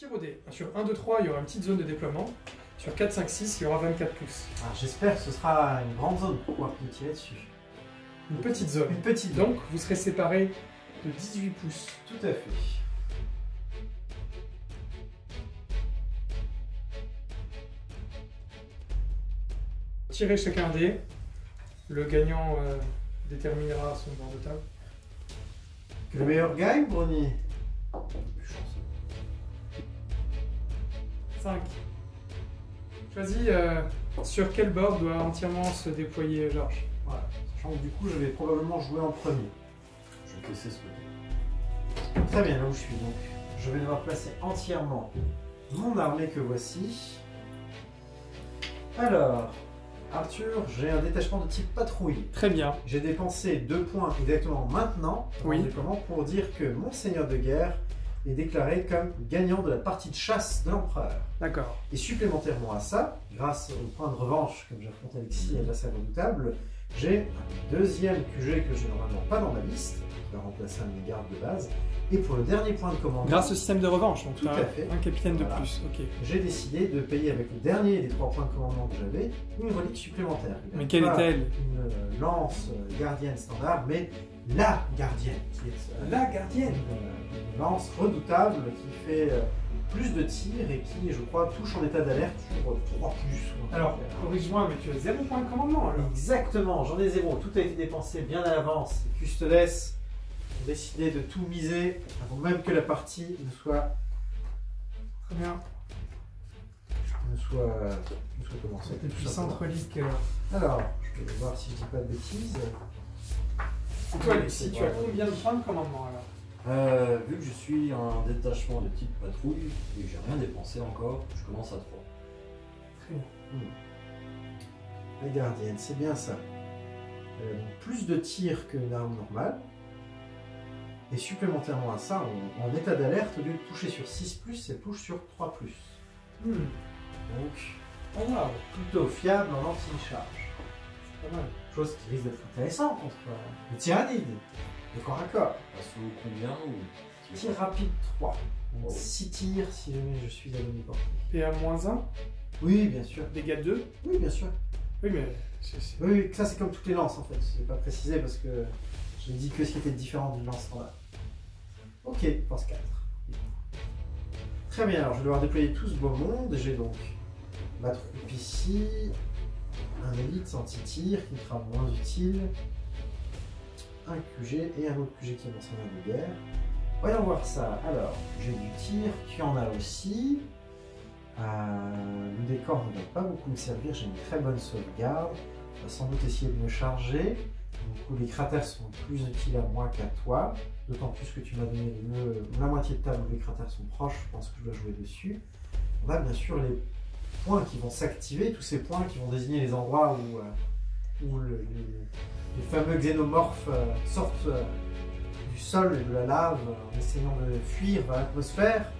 Tir au dé. Sur 1, 2, 3, il y aura une petite zone de déploiement. Sur 4, 5, 6, il y aura 24 pouces. J'espère que ce sera une grande zone pour pouvoir te tirer dessus. Une petite zone. Une petite. Donc, vous serez séparés de 18 pouces. Tout à fait. Tirez chacun un dé. Le gagnant déterminera son bord de table. Que le meilleur gagne, Brony. 5. Choisis sur quel bord doit entièrement se déployer Georges. Voilà. Sachant que du coup, je vais probablement jouer en premier. Je vais casser ce côté. Très bien, là où je suis donc. Je vais devoir placer entièrement mon armée que voici. Alors, Arthur, j'ai un détachement de type patrouille. Très bien. J'ai dépensé 2 points exactement maintenant Oui. en déploiement pour dire que mon seigneur de guerre est déclaré comme gagnant de la partie de chasse de l'empereur. D'accord. Et supplémentairement à ça, grâce au point de revanche, comme j'affronte Alexis et l'adversaire redoutable, j'ai un deuxième QG que j'ai normalement pas dans ma liste, qui va remplacer un de mes gardes de base. Et pour le dernier point de commandement, Grâce au système de revanche, donc Tout à fait. un capitaine Voilà. de plus. Ok. j'ai décidé de payer avec le dernier des 3 points de commandement que j'avais, une relique supplémentaire. Il Mais n'y a quelle pas est-elle? Une lance gardienne standard, mais la gardienne, qui est La gardienne. une lance redoutable qui fait plus de tirs et qui, je crois, touche en état d'alerte sur 3+. Alors, corrige-moi, mais tu as 0 point de commandement alors. Exactement, j'en ai 0. Tout a été dépensé bien à l'avance. Les Custodes ont décidé de tout miser avant même que la partie ne soit Très bien. commencée. Des puissantes reliques. Alors, je vais voir si je dis pas de bêtises. Et toi, Alexis, tu as combien de points de commandement alors? Vu que je suis un détachement de type patrouille et que j'ai rien dépensé encore, je commence à 3. Très bien. La gardienne, c'est bien ça. Elle a donc plus de tirs qu'une arme normale. Et supplémentairement à ça, en état d'alerte, au lieu de toucher sur 6+, elle touche sur 3+. Hmm. Donc, Oh wow. plutôt fiable en anti-charge. C'est pas mal. Chose qui risque d'être intéressant contre le tyrannide, le corps à corps. Assaut combien ou... Tir rapide 3. Oh. 6 tirs si jamais je suis à demi-portée. PA-1, Oui, bien sûr. dégâts 2. Oui, bien sûr. Oui, mais c'est... Oui, ça c'est comme toutes les lances en fait. Je n'ai pas précisé parce que je n'ai dit que ce qui était différent d'une lance standard. Ok, force 4. Très bien, alors je vais devoir déployer tout ce beau monde. J'ai donc ma troupe ici, un élite anti-tir qui me sera moins utile, un QG et un autre QG qui est mon seigneur de guerre. Voyons voir ça. Alors, j'ai du tir, tu en as aussi. Le décor ne va pas beaucoup me servir, j'ai une très bonne sauvegarde. On va sans doute essayer de me charger. Du coup, les cratères sont plus utiles à moi qu'à toi. D'autant plus que tu m'as donné la moitié de table où les cratères sont proches, je pense que je dois jouer dessus. On a bien sûr les points qui vont s'activer, tous ces points qui vont désigner les endroits où les fameux xénomorphes sortent du sol et de la lave en essayant de fuir vers l'atmosphère.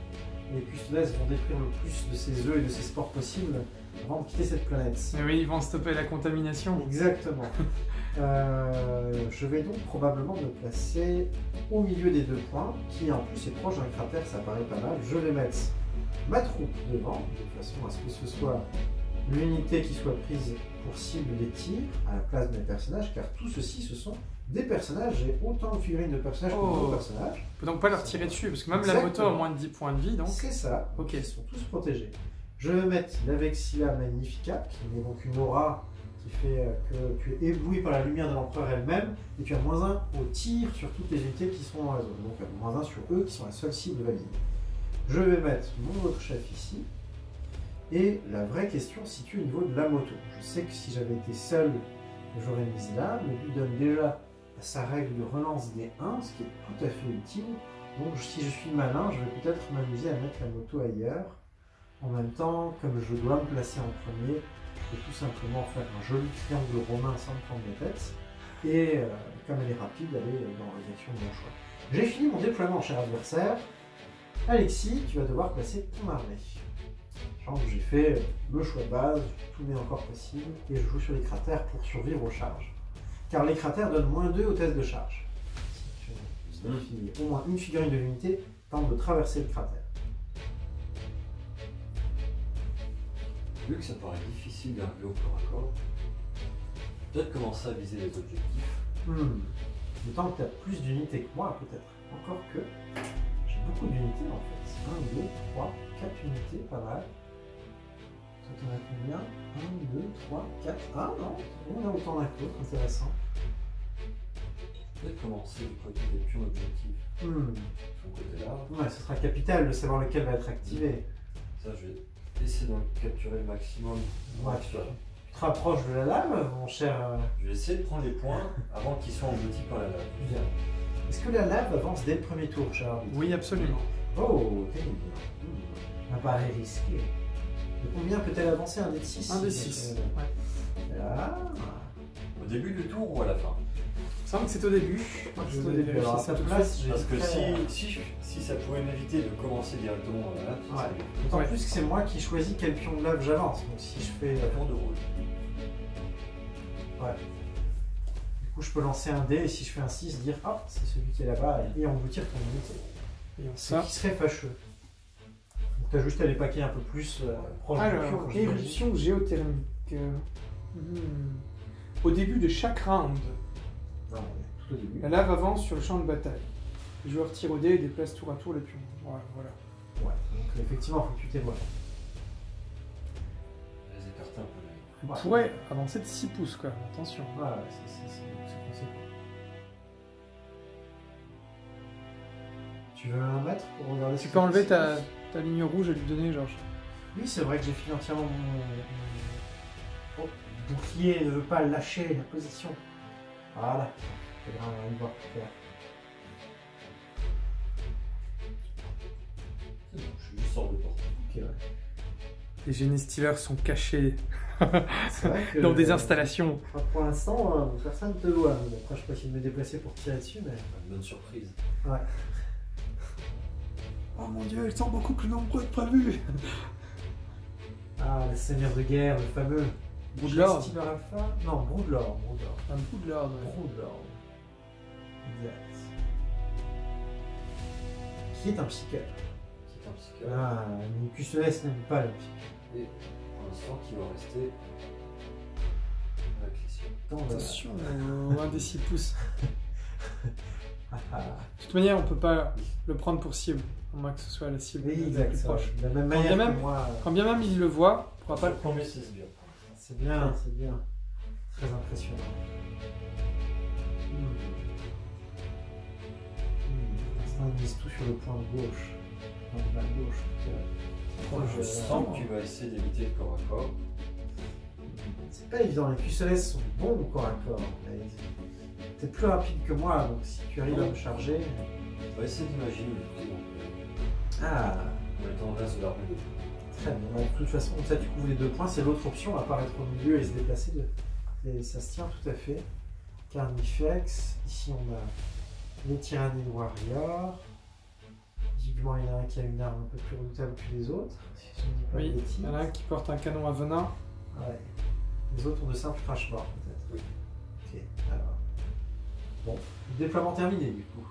Les Custodes vont détruire le plus de ces œufs et de ces spores possibles avant de quitter cette planète. Mais oui, ils vont stopper la contamination. Exactement. Je vais donc probablement me placer au milieu des 2 points, qui en plus est proche d'un cratère, ça paraît pas mal. Je vais mettre ma troupe devant, de façon à ce que ce soit l'unité qui soit prise pour cible des tirs à la place de mes personnages, car tout ceci, ce sont des personnages. J'ai autant de figurines de personnages que de personnages. On peut donc pas leur tirer dessus, parce que même la moto a moins de 10 points de vie, donc... C'est ça, Ok. Ils sont tous protégés. Je vais mettre la Vexilla Magnifica, qui est donc une aura qui fait que tu es ébloui par la lumière de l'empereur elle-même, et tu as -1 au tir sur toutes les unités qui sont dans la zone. Donc -1 sur eux, qui sont la seule cible valide. Je vais mettre mon autre chef ici, et la vraie question se situe au niveau de la moto. Je sais que si j'avais été seul, j'aurais mis là, mais lui donne déjà sa règle de relance des 1, ce qui est tout à fait utile. Donc si je suis malin, je vais peut-être m'amuser à mettre la moto ailleurs. En même temps, comme je dois me placer en premier, je peux tout simplement faire un joli triangle romain sans me prendre la tête. Et comme elle est rapide, aller dans la direction de mon choix. J'ai fini mon déploiement, cher adversaire. Alexis, tu vas devoir placer ton armée. Genre j'ai fait le choix de base, tout n'est encore possible, et je joue sur les cratères pour survivre aux charges. Car les cratères donnent -2 au test de charge. Au moins une figurine de l'unité tente de traverser le cratère. Vu que ça paraît difficile d'arriver au corps à corps, peut-être commencer à viser les objectifs. D'autant que tu as plus d'unités que moi, peut-être. Encore que j'ai beaucoup d'unités en fait. 1, 2, 3, 4 unités, pas mal. Toi, t'en as combien 1, 2, 3, 4. Ah non, on a autant d'un que l'autre, intéressant. Peut-être commencer du côté des pions objectifs. Sur le côté là. Ouais, ce sera capital de savoir lequel va être activé. Ça, je vais essayer de capturer le maximum. Ouais, tu te rapproches de la lame, mon cher. Je vais essayer de prendre les points avant qu'ils soient engloutis par la lave. Bien. Est-ce que la lave avance dès le premier tour, cher arbitre? Oui, absolument. Oh, terrible. Un pari risqué. De combien peut-elle avancer? Un dé de 6? Un des 6. Ouais. Ah. Au début du tour ou à la fin? Il me semble que c'est au début. C'est au début. Alors, à sa place, j'ai Parce que très- si ça pouvait m'éviter de commencer directement dans la lave, ça Ouais. serait bien. D'autant Ouais. plus que c'est moi qui choisis quel pion de lave j'avance. Donc si je fais. Tour de rôle. Ouais. Du coup, je peux lancer un dé et si je fais un 6, dire ah, c'est celui qui est là-bas et engloutir ton unité. Et on Ce ça. qui serait fâcheux. Donc t'as juste à les paquer un peu plus proche du Alors, pion. j'imagine. éruption géothermique. Au début de chaque round, Non, mais tout au début. la lave avance sur le champ de bataille. Le joueur tire au dé et déplace tour à tour les pions. Voilà. Ouais. Donc effectivement, il faut que tu t'éloignes. Je les écarter un peu. On Ouais. pourrait avancer de 6 pouces quand même, attention. Ouais, c'est conséquent. Tu veux un mètre pour regarder Tu ce peux que enlever c'est ta ligne rouge et lui donner, Georges. Oui, c'est vrai que j'ai fini entièrement mon bouclier ne veut pas lâcher la position. Voilà. C'est bien, on va y voir plus clair. C'est bon, je suis juste hors de portée. Ok, ouais. Les génies stealers sont cachés C'est vrai que, dans des installations. pour l'instant, personne ne te voit. Mais après, je peux essayer de me déplacer pour tirer dessus, mais. Une bonne surprise. Ouais. Oh mon dieu, ils sont beaucoup plus nombreux que prévu. Ah, le seigneur de guerre, le fameux. Broodlord. Steamer Alpha. Non, Broodlord. Un Broodlord, ouais. Broodlord. Exact. Qui est un psychiatre. C'est un psychiatre. Ah, une custodes n'aime pas le psychiatre. Et pour l'instant, qui va rester avec les siens. Attention, un des 6 pouces. Ah, ah. De toute manière, on peut pas le prendre pour cible, à moins que ce soit la cible Oui, la exact. plus ça. proche. De la même Quand manière bien que même- moi. Quand bien même il le voit, il pourra pas le prendre. premier, c'est bien. C'est bien, c'est bien. Très impressionnant. L'instinct il mise tout sur le point de gauche. Non, de la gauche. Je sens que tu vas essayer d'éviter le corps à corps. C'est pas évident, les custodes sont bons au corps à corps. T'es plus rapide que moi, donc si tu arrives à me charger. On va essayer d'imaginer le prix. Ah, On est en face de l'armée de très bien. De toute façon, comme ça tu couvres les 2 points, c'est l'autre option, apparaître au milieu et se déplacer. Et ça se tient tout à fait. Carnifex, ici on a les Tyrannid Warriors. Visiblement, il y en a un qui a une arme un peu plus redoutable que les autres. Si je ne dis pas de Oui, bêtises. il y en a un qui porte un canon à venin. Ouais. Les autres ont de simples crash morts, peut-être. Oui. Ok, alors. Bon, déploiement terminé du coup.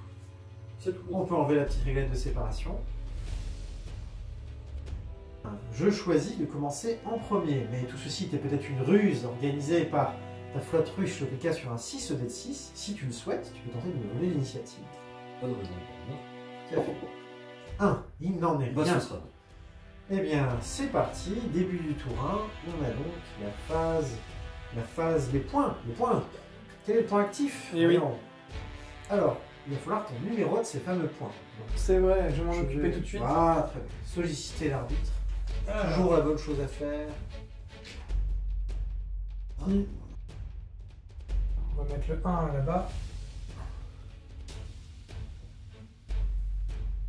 C'est tout. On peut enlever la petite réglette de séparation. Je choisis de commencer en premier, mais tout ceci était peut-être une ruse organisée par ta flotte russe, le PK sur un 6 au dé de 6. Si tu le souhaites, tu peux tenter de me voler l'initiative. Pas de raison pour moi. Qui a fait 1. Il n'en est Bah, rien. ce sera. Eh bien, c'est parti. Début du tour 1. On a donc la phase, les points. Quel est le point actif? Eh oui. Voyons. Alors, il va falloir ton numéro de ces fameux points. Donc, C'est vrai, je vais m'en je occuper vais- tout de suite. Ah, très bien. Solliciter l'arbitre. Toujours la bonne chose à faire. On va mettre le 1 là-bas.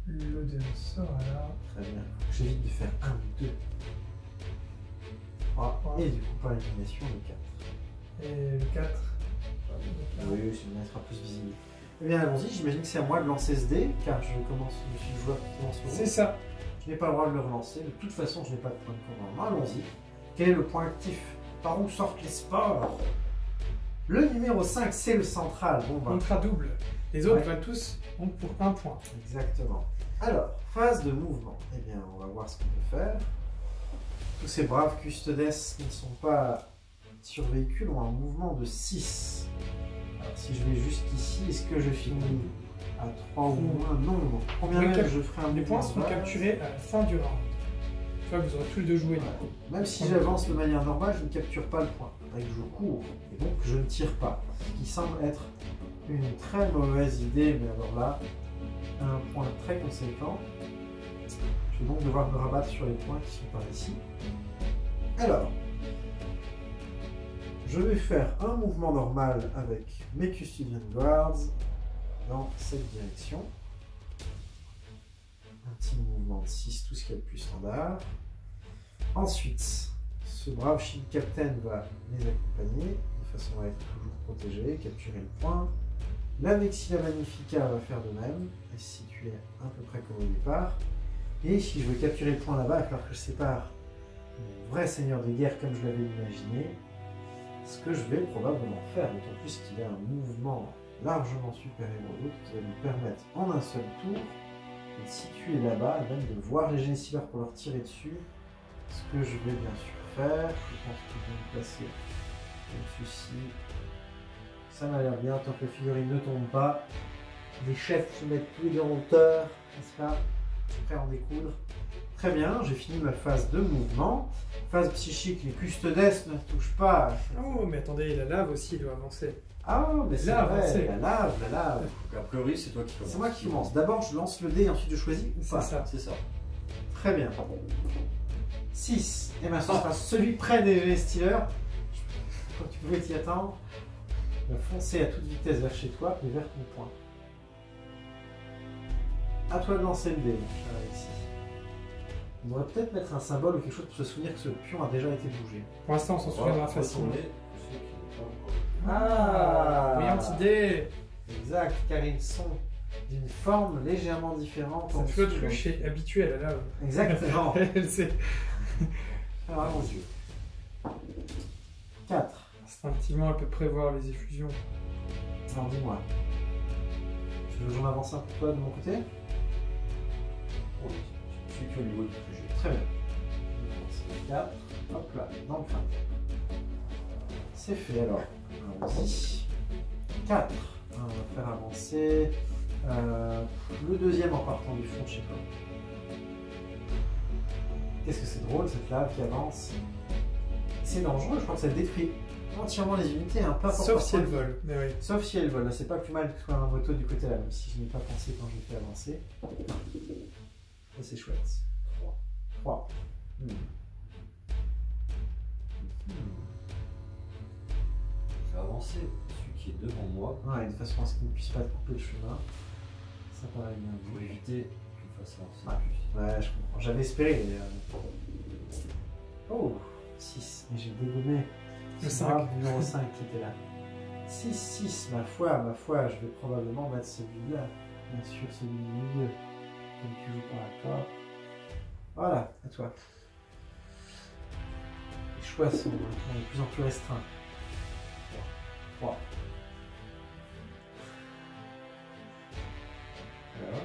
Le 2 sera là. Très bien. J'évite de faire 1 ou 2. Ah, et du coup, par élimination, le 4. Et le 4. Oui, ça sera plus visible. Eh bien, allons-y. J'imagine que c'est à moi de lancer ce dé, car je suis le joueur qui commence le C'est ça. Je n'ai pas le droit de le relancer. De toute façon, je n'ai pas de point de commandement. Allons-y. Quel est le point actif? Par où sortent les sports? Le numéro 5, c'est le central. Bon, bah, Contrat double. Les autres Ouais. vont tous donc pour 1 point. exactement. Alors, phase de mouvement. Eh bien, on va voir ce qu'on peut faire. Tous ces braves custodes qui ne sont pas sur véhicule ont un mouvement de 6. Alors si je vais jusqu'ici, est-ce que je finis à 3 ou moins? Non. Combien Les même cap- je ferai un Les points mouvement seront de base? capturés à la fin du round. Tu vois, vous aurez tous les deux joué. Ouais. Même si j'avance de manière normale, je ne capture pas le point. Avec je cours, et donc je ne tire pas. Ce qui semble être une très mauvaise idée, mais alors là, un point très conséquent. Je vais donc devoir me rabattre sur les points qui sont par ici. Alors, je vais faire un mouvement normal avec mes Custodian Guards dans cette direction. Un petit mouvement de 6, tout ce qui est le plus standard. Ensuite, ce brave Shield Captain va les accompagner de façon à être toujours protégé, capturer le point. La Vexilla Magnifica va faire de même, et se situer à peu près comme au départ. Et si je veux capturer le point là-bas, il va falloir que je sépare mon vrai seigneur de guerre comme je l'avais imaginé. Ce que je vais probablement faire, d'autant plus qu'il a un mouvement largement supérieur aux autres qui va lui permettre en un seul tour de situer là-bas, et même de voir les génécileurs pour leur tirer dessus. Ce que je vais bien sûr faire, je pense qu'ils vont me placer comme ceci. Ça m'a l'air bien, tant que le figurine ne tombe pas. Les chefs se mettent tous les deux en hauteur, n'est-ce pas? Prêt à en découdre. Très bien, j'ai fini ma phase de mouvement. Phase psychique, les custodes ne touchent pas. Oh, mais attendez, la lave aussi doit avancer. Ah, mais c'est Là, vrai, avancez. la lave. Donc a priori, c'est toi qui commences. C'est moi qui commence. D'abord, je lance le dé et ensuite je choisis ou C'est pas. ça. C'est ça. Très bien. 6. Et maintenant, ce sera celui près des Steelers. Quand tu pouvais t'y attendre, va foncer à toute vitesse vers chez toi et vers ton point. À toi de lancer le dé, mon cher Alexis. On devrait peut-être mettre un symbole ou quelque chose pour se souvenir que ce pion a déjà été bougé. Pour l'instant, on s'en souviendra facilement. Retourner, je sais qu'il n'est pas encore. Ah, Brillante idée. Exact, car ils sont d'une forme légèrement différente. en Cette flotte dessous. ruche est habituée à la lave. Exactement. Elle sait. Alors, mon Dieu. 4. Instinctivement, elle peut prévoir les effusions. Alors, dis-moi. Tu veux que j'en avance un pour toi de mon côté? Oh, oui. Je suis qu'au niveau du sujet. Très bien. 4. Hop là, dans le crâne. C'est fait alors. Allons-y. 4. On va faire avancer le deuxième en partant du fond, je sais pas. Qu'est-ce que c'est drôle cette lave qui avance. C'est dangereux, je crois que ça détruit entièrement les unités, hein, pas pour Sauf si elle parfois. vole. Mais oui. Sauf si elle vole, c'est pas plus mal que ce soit un moto du côté là, même si je n'ai pas pensé quand je l'ai fait avancer. Ça c'est chouette. 3. Je vais avancer. Celui qui est devant moi Ouais, de façon à ce qu'il ne puisse pas te couper le chemin. Ça paraît bien pour vu. éviter qu'il me fasse avancer Ouais. plus. Ouais, je comprends. J'avais espéré. Oh, 6. Et j'ai dégommé Le ce 5. brave numéro 5 qui était là. 6, 6. Ma foi, je vais probablement mettre celui-là. Bien sûr, celui du milieu. Comme tu joues par accord. Voilà, à toi. Les choix sont maintenant de plus en plus restreints. 3. Alors.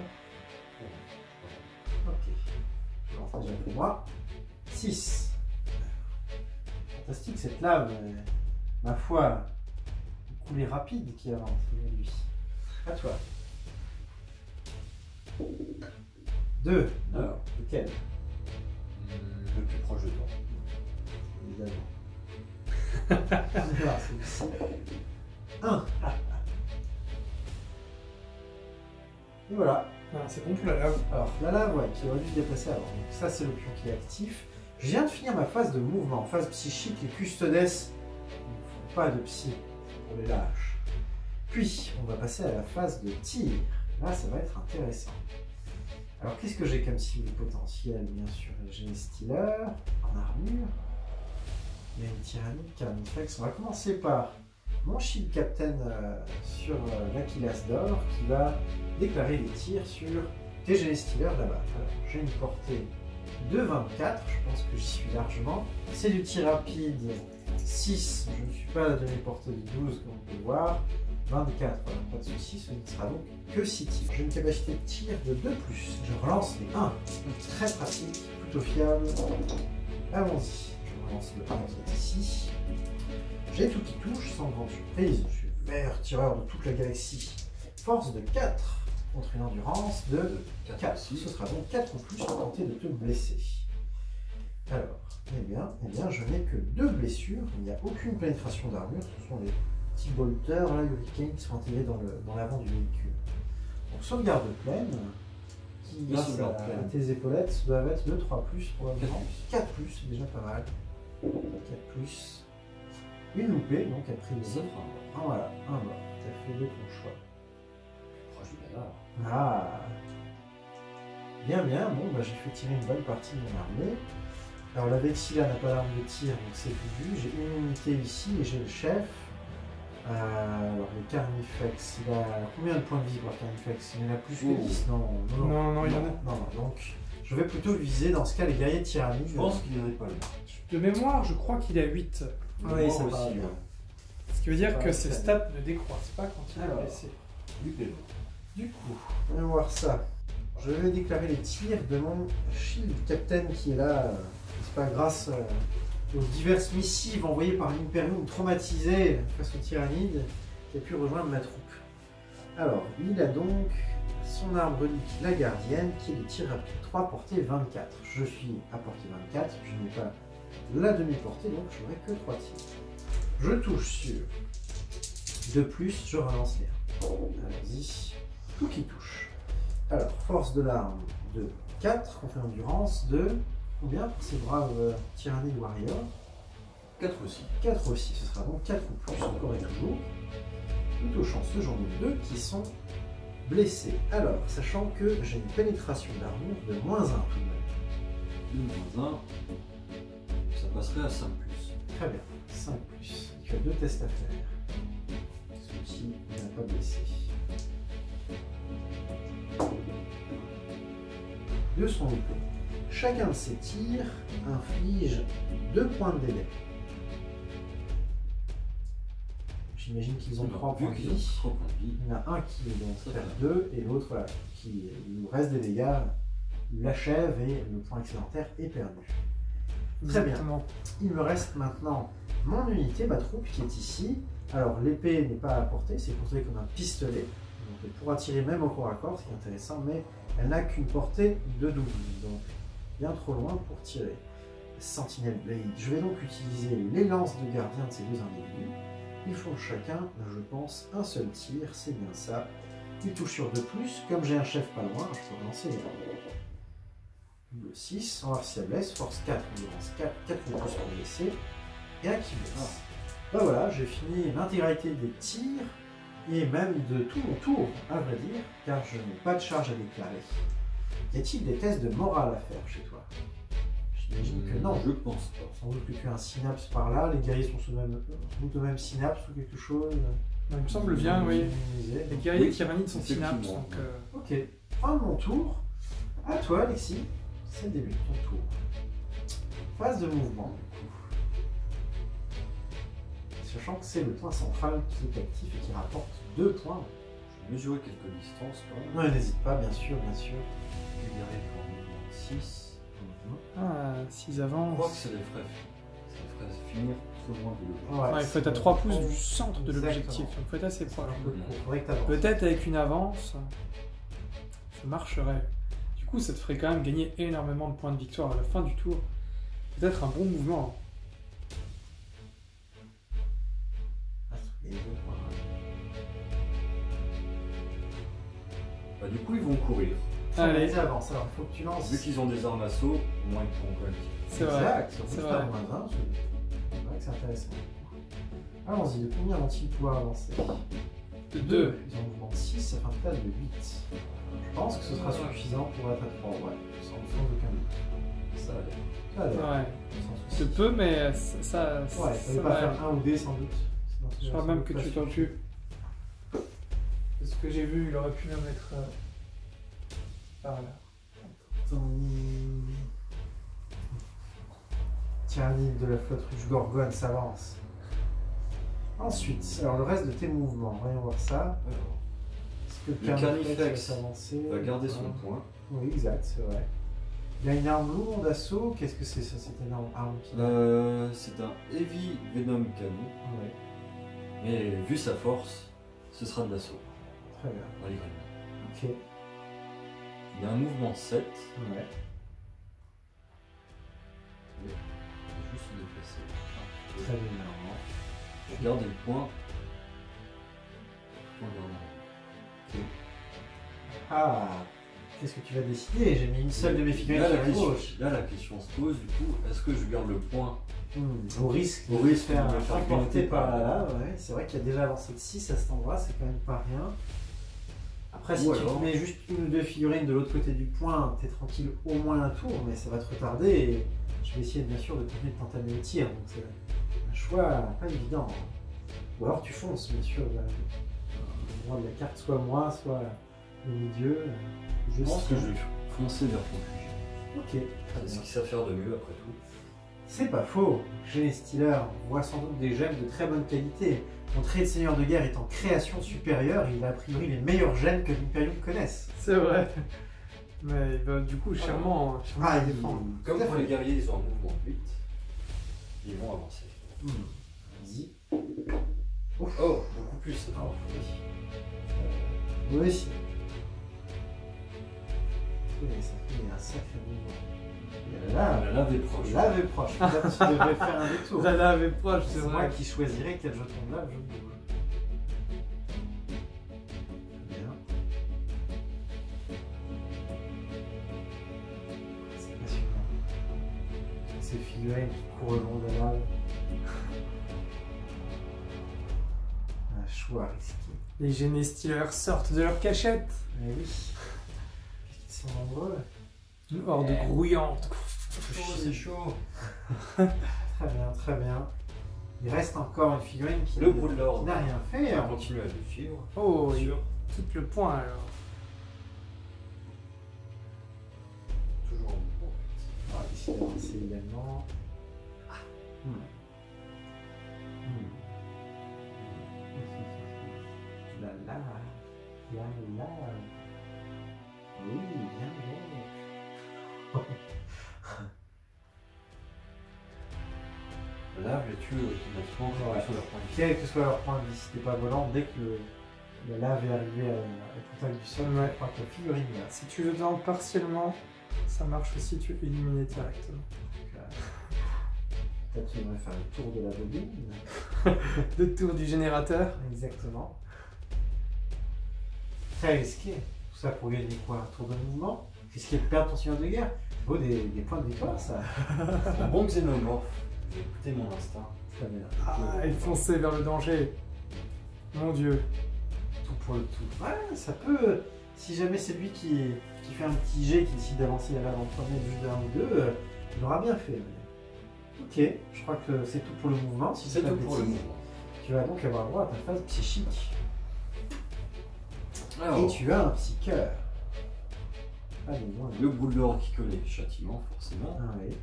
Ok. Je lance déjà pour moi. 6. Fantastique cette lave. Ma foi, une coulée rapide qui avance aujourd'hui. À toi. 2. Alors. Lequel? Le plus proche de toi. Évidemment. Voilà, celui-ci. 1. Et voilà. Ah, c'est bon pour la lave. Alors, la lave, ouais, qui aurait dû se déplacer avant. Donc, ça, c'est le pion qui est actif. Je viens de finir ma phase de mouvement. Phase psychique, les custodes ne font pas de psy pour les lâches. Puis, on va passer à la phase de tir. Là, ça va être intéressant. Alors, qu'est-ce que j'ai comme cible potentielle? Bien sûr, j'ai les Steelers en armure. Il y a une tyrannie, Carnifex. On va commencer par mon Shield Captain sur l'Aquilas d'or qui va déclarer des tirs sur tes Steelers là-bas. Alors, j'ai une portée de 24, je pense que j'y suis largement. C'est du tir rapide 6, je ne suis pas à la demi-portée de 12 comme on peut le voir. 24, voilà, pas de soucis, ce ne sera donc que 6 tirs. J'ai une capacité de tir de 2+. Je relance les 1. Très pratique, plutôt fiable. Allons-y. Je relance le 1 qui est ici. J'ai tout qui touche, sans grande surprise. Je suis le meilleur tireur de toute la galaxie. Force de 4 contre une endurance de 4. Ce sera donc 4 ou plus pour tenter de te blesser. Alors, eh bien, je n'ai que 2 blessures. Il n'y a aucune pénétration d'armure. Ce sont les petits bolters, là, Hurricane, qui sont intégrés dans l'avant du véhicule. Donc, sauvegarde pleine, qui, grâce à tes épaulettes, doivent être de 3+, probablement. 4+, c'est déjà pas mal. 4+. Une loupée, donc a priori. Ah voilà, un mort. Tu as fait de ton choix. Proche du cadavre. Ah. Bien, bon, bah, j'ai fait tirer une bonne partie de mon armée. Alors la Vexilla n'a pas d'arme de tir, donc c'est plus vu. J'ai une unité ici et j'ai le chef. Alors le Carnifex, il a combien de points de vie pour le Carnifex? Il en a plus que 10? Non, il y en a. Non, donc je vais plutôt viser dans ce cas les guerriers tyranniques. Je pense qu'il n'y en a pas là. De mémoire, je crois qu'il a 8. Oui, ça aussi. paraît bien. Ce qui veut dire Ça que paraît ses très stats ne décroissent pas quand il est Alors. blessé. Du coup, on va voir ça. Je vais déclarer les tirs de mon Shield Captain qui est là, n'est-ce pas, grâce aux diverses missives envoyées par l'Imperium traumatisé face aux tyrannides qui a pu rejoindre ma troupe. Alors, il a donc son arme relique, la gardienne, qui est de tir rapide 3, portée 24. Je suis à portée 24, je n'ai pas la demi-portée, donc je n'aurai que 3 tirs. Je touche sur 2+, je relance les 1. Allons-y. Tout qui touche. Alors, force de l'arme de 4, contre endurance de combien pour ces braves tyrannides warriors? 4 aussi. 4 aussi, ce sera donc 4 ou plus encore et toujours. Nous touchons ce genre de 2 qui sont blessés. Alors, sachant que j'ai une pénétration d'armure de -1 tout de même. -1, ça passerait à 5+. Très bien, 5+. Tu as 2 tests à faire. Celui-ci n'a pas blessé. De son loupé. Chacun de ces tirs inflige 2 points de dégâts. J'imagine qu'ils ont 3 points de vie. 3 points de vie. Il y en a un qui donc Ça perd va. 2 et l'autre voilà, qui nous reste des dégâts, l'achève et le point excédentaire est perdu. Très bien. Exactement. Il me reste maintenant mon unité, ma troupe qui est ici. Alors l'épée n'est pas à portée, c'est considéré comme un pistolet. Donc elle pourra tirer même au corps à corps, ce qui est intéressant, mais elle n'a qu'une portée de 12, donc bien trop loin pour tirer. Sentinelle Blade. Je vais donc utiliser les lances de gardien de ces deux individus. Ils font chacun, je pense, un seul tir, c'est bien ça. Ils touchent sur 2+, comme j'ai un chef pas loin, je peux lancer les 6, on va voir si ça blesse, force 4, endurance 4, 4 ou plus pour blesser, et un qui blesse. Bah voilà, j'ai fini l'intégralité des tirs, et même de tout mon tour, à vrai dire, car je n'ai pas de charge à déclarer. Y a-t-il des tests de morale à faire chez toi? J'imagine que non. Je pense pas. Sans doute que tu as un synapse par là, les guerriers sont au même synapse ou quelque chose. Il me semble bien, oui. Les guerriers Oui, tyrannides sont synapses, effectivement. donc... Ok, fin de mon tour. À toi, Alexis. C'est le début de ton tour. Phase de mouvement, du coup. Sachant que c'est le point central qui est actif et qui rapporte 2 points. Je vais mesurer quelques distances quand même. Non, n'hésite pas, bien sûr, bien sûr. Les guerriers pour 6. Ah, s'ils Je crois avancent... que ça les ferait finir trop loin de l'objectif. Ouais, Ouais, il faut être à 3 pouces du centre de l'objectif, Exactement. donc il faut être assez proche. Faudrait que tu avances. Peut-être avec une avance, ça marcherait. Du coup, ça te ferait quand même gagner énormément de points de victoire à la fin du tour. Peut-être un bon mouvement. Bah, du coup, ils vont courir. Allez, Vas-y, avance. Alors, il faut que tu lances. Vu qu'ils ont des armes assaut, au moins ils pourront quand même tirer. c'est vrai. Exact, surtout c'est que vrai. t'as moins 1, c'est vrai que c'est intéressant. Allons-y, de combien vont-ils pouvoir avancer? De 2. Ils ont un mouvement de 6, ça fait un total de 8. Je pense que ce sera suffisant pour être à 3, ouais, sans aucun doute. Ça a l'air. Ça a l'air, Ouais. sans De souci. peu, mais ça Ouais, ça ne va pas faire 1 ou D sans doute. Sinon, Je crois même que tu t'en tues. De ce que j'ai vu, il aurait pu même être par là. Tyrannide de la flotte ruche Gorgone s'avance. Ensuite, alors le reste de tes mouvements, voyons voir ça. Alors, Est-ce que Le Carnifex va Carnifex s'avancer? va garder son Voilà. point. Oui, exact, c'est vrai. Il a une arme lourde d'assaut. Qu'est-ce que c'est ça, cette énorme arme qu'il a C'est un Heavy Venom Canon. Ouais, Mais vu sa force, ce sera de l'assaut. très bien. Dans les grenades. Ok. Il a un mouvement 7. Ouais. Je vais juste se déplacer. Très bien. Je garde le point. Point de Ah, qu'est-ce que tu vas décider? J'ai mis une seule de mes figurines là, sur la la question, gauche. là, la question se pose du coup, est-ce que je garde le point Au risque Au de risque se faire de me faire emporter grignoter par par la la lave. Ouais. C'est vrai qu'il a déjà avancé de 6 à cet endroit, c'est quand même pas rien. Après, si Ou tu alors- te mets juste une ou deux figurines de l'autre côté du point, t'es tranquille au moins un tour, mais ça va te retarder. Et je vais essayer bien sûr de continuer de t'entamer au tir, donc c'est un choix pas évident. Ou alors tu fonces, bien sûr, vers l'endroit de la carte, soit moi, soit au milieu. Je pense que je vais foncer vers Confusion. Ok, très C'est bien. ce qu'ils savent faire de mieux après tout. C'est pas faux. Gene Stealer voit sans doute des gemmes de très bonne qualité. Mon trait de seigneur de guerre est en création supérieure, il a a priori les meilleurs gènes que l'Imperium connaisse. C'est vrai. Mais il va du coup chèrement Ah, il défendre. Comme Tout à pour fait. les guerriers, ils ont un mouvement de 8. Ils vont avancer. Vas-y. Oh, beaucoup plus. Ah, oui. Oui. Oui, ça fait un sacré mouvement. Et là, La lave est proche. la lave est proche. Peut-être que tu devrais faire un détour. La lave est proche, c'est C'est moi vrai. qui choisirais quel jeton de lave je bouge. Bien. C'est passionnant. Ces figurines qui courent le long de la lave. Un choix risqué. Les Gene Stealers sortent de leur cachette. Mais oui. Qu'est-ce qu'ils sont nombreux. Une horde grouillante. C'est chaud. Très bien, très bien. Il reste encore une figurine qui Le bout de l'ordre. n'a rien fait. On continue à le suivre. Oh, Bien il sûr. quitte le point alors. Toujours en mouvement. On va essayer d'avancer également. La la, la la. Oui, bien donc. La lave les tue automatiquement quand Ouais. ils sont leur point de vie. Quel que soit leur point de vie, si t'es pas volant, dès que la lave est arrivée au contact du sol, Ouais. je crois que la figurine là. Si tu le tentes partiellement, ça marche aussi, tu es éliminé directement. Peut-être qu'il devrait faire le tour de la bobine. Le tour du générateur. Exactement. Très risqué. Tout ça pour gagner quoi? Un tour de mouvement? Risqué de perdre ton seigneur de guerre? Vaut des points de victoire, ça. Un bon xénomorphe. J'ai écouté mon instinct. Très bien. Ah, et foncer vers le danger. Mon dieu. Tout pour le tout. Ouais, ça peut. Si jamais c'est lui qui fait un petit jet, qui décide d'avancer la lave en premier juste d'un ou deux, il aura bien fait. Ok, je crois que c'est tout pour le mouvement. Si C'est pas tout de pour le bêtises. mouvement. Tu vas donc avoir droit à ta phase psychique. Alors, Et tu as un petit cœur. Pas besoin. le bout de l'ordre qui connaît châtiment, forcément. Ah oui.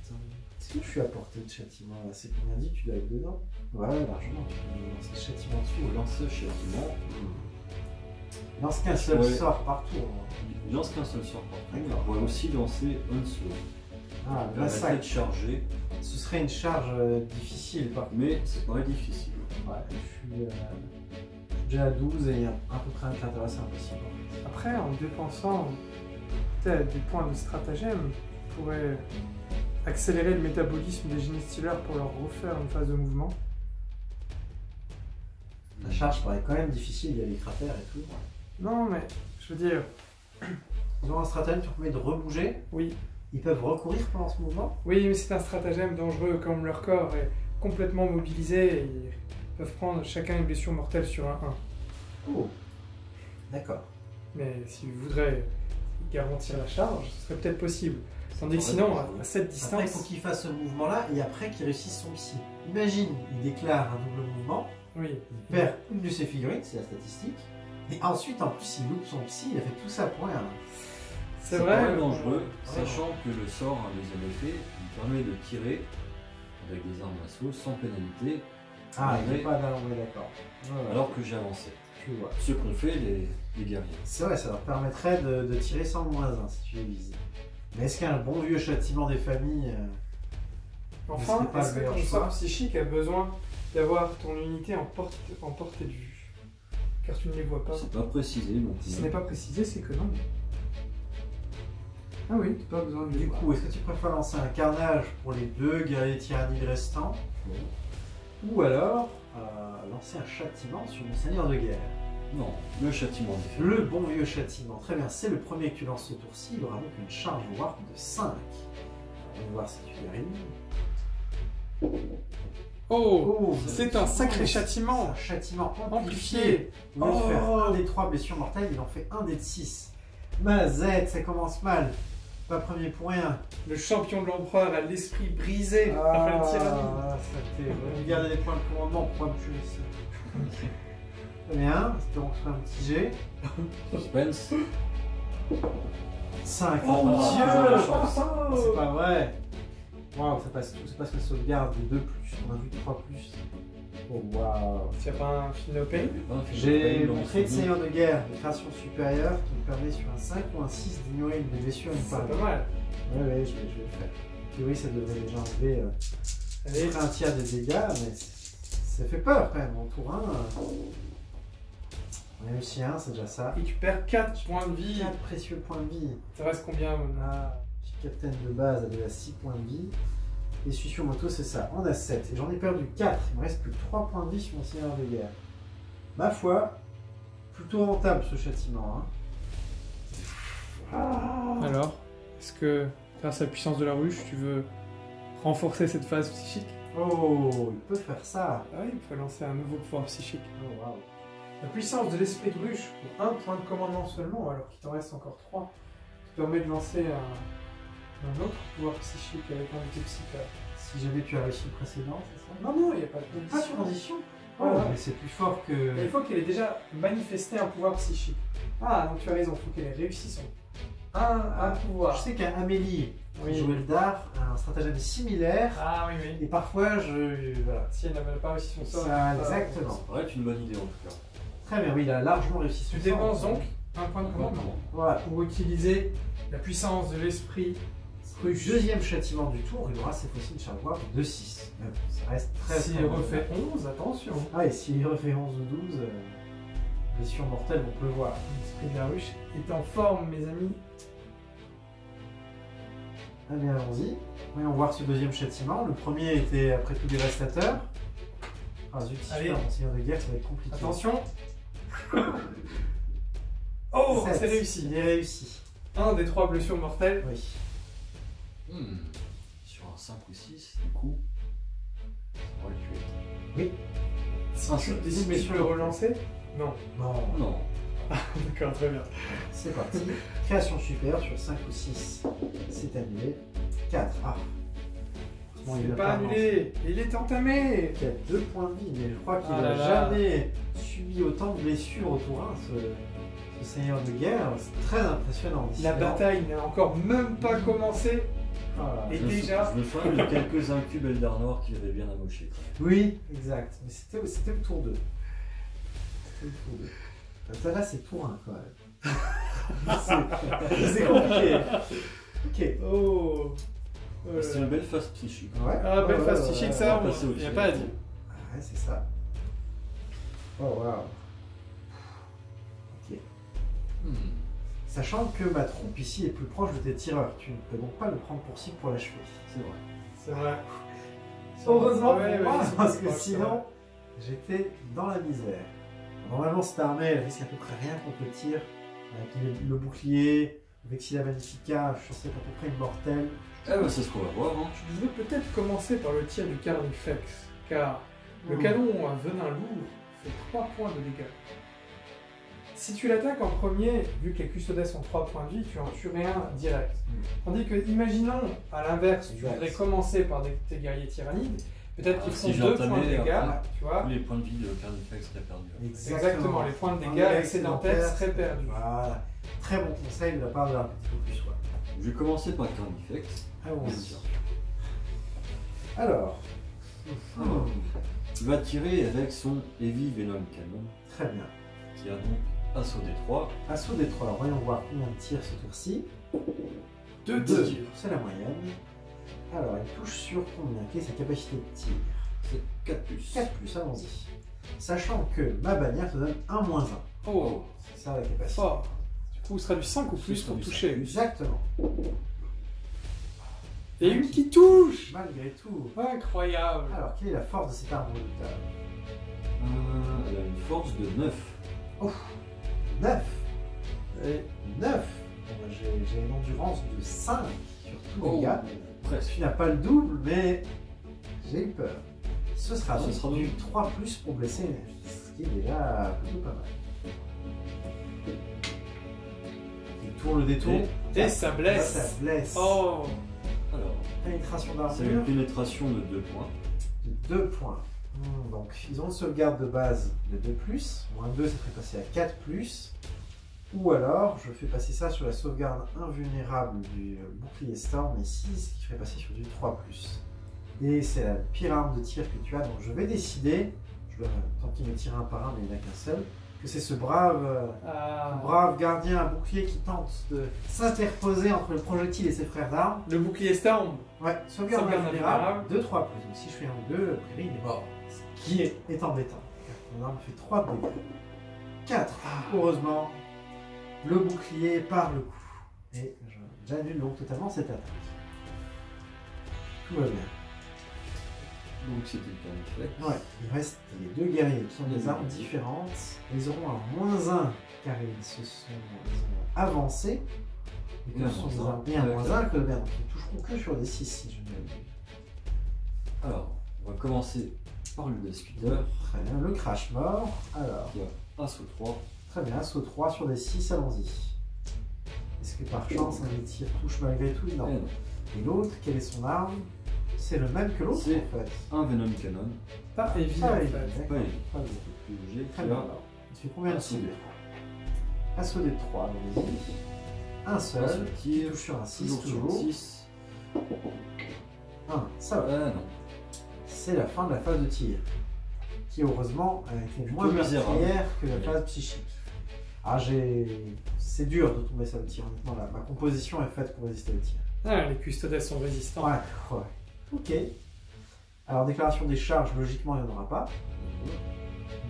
Attends. Est-ce que je suis à portée de châtiment là? C'est combien dit que tu dois être dedans? Ouais, largement. Tu peux lancer le châtiment dessus. Faut lancer châtiment. Il lance qu'un seul Ouais. sort par tour. Il lance qu'un seul sort par tour. D'accord. On pourrait aussi lancer Onslaught. Ah, Il massacre. permettrait de charger, Ce serait une charge difficile par contre. mais c'est pas difficile. Ouais, je suis déjà à 12 et à peu près un quart d'heure, c'est impossible. Après, en dépensant peut-être des points de stratagème, tu pourrais accélérer le métabolisme des Gene Stealers pour leur refaire une phase de mouvement. La charge paraît quand même difficile, il y a les cratères et tout. Non, mais je veux dire, Ils ont un stratagème qui leur permet de rebouger. oui. Ils peuvent recourir pendant ce mouvement. Oui, mais c'est un stratagème dangereux, comme leur corps est complètement mobilisé, et ils peuvent prendre chacun une blessure mortelle sur un 1. Oh, d'accord. Mais s'ils voudraient garantir la charge, ce serait peut-être possible. Tandis que sinon, à cette Après, il distance... faut qu'il fasse ce mouvement-là et après qu'il réussisse son psy. Imagine, il déclare un double mouvement, Oui. il perd une de ses figurines, c'est la statistique, et ensuite, en plus, il loupe son psy, il a fait tout ça pour rien. C'est Pas vrai. mal dangereux, Ouais. sachant que le sort a un deuxième effet, il permet de tirer avec des armes d'assaut sans pénalité, Ah, il Ouais. n'est pas là, ouais, d'accord. Ouais, ouais. alors que j'ai avancé. Je tu vois. Ce qu'ont fait les guerriers. C'est vrai, ça leur permettrait de tirer sans le -1 si tu les vises. Mais est-ce qu'un bon vieux châtiment des familles... Enfin, c'est pas est-ce le que ton meilleur sort choix. psychique a besoin d'avoir ton unité en portée de vue? Car tu ne les vois pas. C'est pas précisé, donc. Si ce n'est pas précisé, c'est que non. Ah oui, t'as pas besoin de les Du voir. coup, est-ce que tu préfères lancer un carnage pour les 2 guerriers tyrannides restants? Ou alors lancer un châtiment sur mon seigneur de guerre? Non, le châtiment des familles. Le bon vieux châtiment. Très bien, c'est le premier que tu lances ce tour-ci. Il aura donc une charge warp de 5. On va voir si tu y arrives. Oh, c'est un sacré C'est châtiment un châtiment amplifié. amplifié. Au lieu de faire un des 3 blessures mortelles, il en fait un des 6. Mazette, ça commence mal. Pas premier pour rien. Le champion de l'empereur a l'esprit brisé par le tyrannide. ça t'est. Regardez les points de commandement, pourquoi me tuer ça? Très bien, espérons que ce soit un petit G. Suspense. 5. Oh mon mon Dieu, Dieu. c'est pas vrai. Waouh, ça passe la sauvegarde de 2+, on a vu 3+. Oh waouh. Tu n'as pas un Finopé? J'ai mon trait de seigneur de guerre de création supérieure qui me permet sur un 5 ou un 6 d'ignorer une des blessures et une C'est parade. pas mal. Ouais, je vais le faire. En théorie, ça devrait déjà enlever Allez, un tiers des dégâts, mais ça fait peur quand même. En tour 1, on a réussi un, c'est déjà ça. et tu perds 4 points de vie. 4 précieux points de vie. Ça reste combien maintenant? Ah, petit capitaine de base a déjà 6 points de vie. Et celui sur moto, c'est ça. On a 7. Et j'en ai perdu 4. Il me reste plus que 3 points de vie sur mon seigneur de guerre. Ma foi, plutôt rentable ce châtiment. Hein. Alors, est-ce que, grâce à la puissance de la ruche, tu veux renforcer cette phase psychique? Oh, il peut faire ça. Ah oui, il peut lancer un nouveau pouvoir psychique. Oh, waouh. La puissance de l'esprit de ruche, pour un point de commandement seulement, alors qu'il t'en reste encore 3, te permet de lancer un autre pouvoir psychique avec un outil psychique. Si jamais tu as réussi le précédent, c'est ça? Non, non, il n'y a pas de Pas condition. de condition. Voilà. Oh, mais c'est plus fort que. Mais il faut qu'elle ait déjà manifesté un pouvoir psychique. Ah, donc tu as raison, il faut qu'elle ait réussi son. Un Je pouvoir. sais qu'Amélie, Oui. qui jouait le dard, a un stratagème similaire. Ah oui, oui. Et parfois, je. Voilà. Si elle n'avait pas réussi son sort. Ça, elle peut pas- exactement. Ça paraît être une bonne idée en tout cas. Très bien, oui, il a largement réussi son Tu sort. dépenses donc un point de commandement Voilà. pour utiliser la puissance de l'esprit ruche. Deuxième châtiment du tour, il aura cette fois-ci une charge warp de 6. Mais bon, ça reste très. S'il très refait 11, attention. Ah, et s'il refait 11 ou 12, blessure mortelle, on peut le voir. L'esprit de la ruche est en forme, mes amis. Allez, allons-y. Voyons voir ce deuxième châtiment. Le premier était après tout dévastateur. Ah zut, si Allez. je perds mon seigneur de guerre, ça va être compliqué. Attention. Oh, 7. c'est réussi. Il est réussi. Un des 3 blessures mortelles. Oui. Sur un 5 ou 6, du coup, on va le tuer. Oui. Si Ah, tu c'est- décides de blessure le mortelle. relancer. Non. Non. Non, D'accord, très bien. C'est parti. Création supérieure sur 5 ou 6. C'est annulé. 4. Ah. Bon, Il il n'est a pas annulé. Il est entamé. Il a 2 points de vie, mais je crois qu'il Ah n'a là là. jamais subi autant de blessures au tour 1, ce seigneur de guerre. C'est très impressionnant. La Décidément. bataille n'a encore même pas commencé. Ah, Et je me déjà- sou- Je me souviens de quelques incubes Eldar Noir qui avaient bien amoché. oui, exact. Mais c'était le tour 2. C'était le tour 2. Là, c'est tour 1 quand même. c'est compliqué. Ok. Oh. C'est une belle phase psychique. Ouais. Ah, belle Ouais, phase ouais, psychique, ouais. ça, on va passer au il n'y a tir. pas à dire. Ouais, c'est ça. Oh, waouh. Ok. Sachant que ma troupe ici est plus proche de tes tireurs, tu ne peux donc pas le prendre pour cible pour l'achever. C'est vrai. C'est vrai. Heureusement Ouais, pour moi, ouais, parce c'est que proche, sinon, j'étais dans la misère. Normalement, cette armée, elle risque à peu près rien contre le tir. Avec le bouclier, le Vexilla Magnifica, je suis censé être à peu près immortel. Eh ben, c'est ce qu'on va voir. Hein. Tu devrais peut-être commencer par le tir du Carnifex, car le canon à venin lourd fait 3 points de dégâts. Si tu l'attaques en premier, vu que les custodes ont 3 points de vie, tu en tuerais un direct. Tandis que, imaginons, à l'inverse, tu Exact. voudrais commencer par tes guerriers tyrannides, peut-être qu'ils Si font 2 points de j'entamais, dégâts, après, tu vois. Tous les points de vie de Carnifex seraient perdus. Exactement, les points de Un dégâts dégât excédentaires seraient perdus. Voilà. Très bon conseil de la part de la petite plus. Ouais. Je vais commencer par Carnifex. Allons-y. Alors. Il va tirer avec son Heavy Venom Cannon. Très bien. Qui a donc assaut des 3. Assaut des 3. Alors voyons voir combien de tirs ce tour-ci. 2 2 tirs. c'est la moyenne. Alors elle touche sur combien? Quelle est sa capacité de tir? C'est 4+. 4+, allons-y. Sachant que ma bannière te donne un -1. Oh, C'est ça la capacité. fort. Du coup, ce sera du 5 ou plus Ce sera pour du toucher. 5+. Exactement. Et une qui touche. Malgré tout. Incroyable. Alors, quelle est la force de cette arme redoutable? Elle a une force de 9. Oh, 9. Et 9. J'ai une endurance de 5 sur tous les gars. Presque. Tu n'as pas le double, mais j'ai eu peur. Ce sera donc sera du donc 3+ pour blesser, ce qui est déjà plutôt pas mal. Il tourne le détour. Et ça blesse. Ça blesse. Oh. Alors, Pénétration c'est une d'armure pénétration de 2 points. de 2 points. Donc, ils ont une sauvegarde de base de 2+. -2, ça ferait passer à 4+. Ou alors, je fais passer ça sur la sauvegarde invulnérable du bouclier Storm ici, ce qui ferait passer sur du 3+. Et c'est la pire arme de tir que tu as, donc je vais décider, je dois tant qu'il me tire un par un, mais il n'y en a qu'un seul, que c'est ce brave gardien à bouclier qui tente de s'interposer entre le projectile et ses frères d'armes. Le bouclier Storm. Ouais, sauvegarde Sauvegarde invulnérable, invulnérable. de 3+. Donc si je fais un 2, a priori il est mort. Ce qui est embêtant. Mon arme fait 3 de dégâts. 4. Heureusement, le bouclier part le coup. Et j'annule donc totalement cette attaque. Tout va bien. Donc c'était le réflexe. Ouais, il reste les 2 guerriers qui ont des armes différentes. Ils auront un -1 car ils ont avancé. Et que ce sont des armes et un -1 que bien. Donc ils ne toucheront que sur des 6 si je ne m'abuse. Alors, on va commencer par le Descuiter. Très bien, le crash mort. Alors, Qui a assaut 3. très bien, assaut 3 sur des 6, allons-y. Est-ce que par chance un des tirs touche malgré tout? Non. Et l'autre, quelle est son arme? C'est le même que l'autre C'est en fait. un Venom Cannon. Pas évident en Ah, oui, fait. d'accord. Pas évident. Pas bien. Plus léger. Très Qui bien. a Alors, il fait combien de assaut tirs? des Assaut des 3, allons-y. Un 3. seul. Un seul Qui tir. touche sur un 6 Toujours sur toujours. 6. Ça va. Ah non. C'est la fin de la phase de tir. Qui heureusement a été Plutôt moins misérable. meurtrière que la phase psychique. Ah, c'est dur de tomber ça le tir, honnêtement. Là. Ma composition est faite pour résister au tir. Ah, les custodes sont résistants. Ouais, ouais. Ok. Alors, déclaration des charges, logiquement, il n'y en aura pas.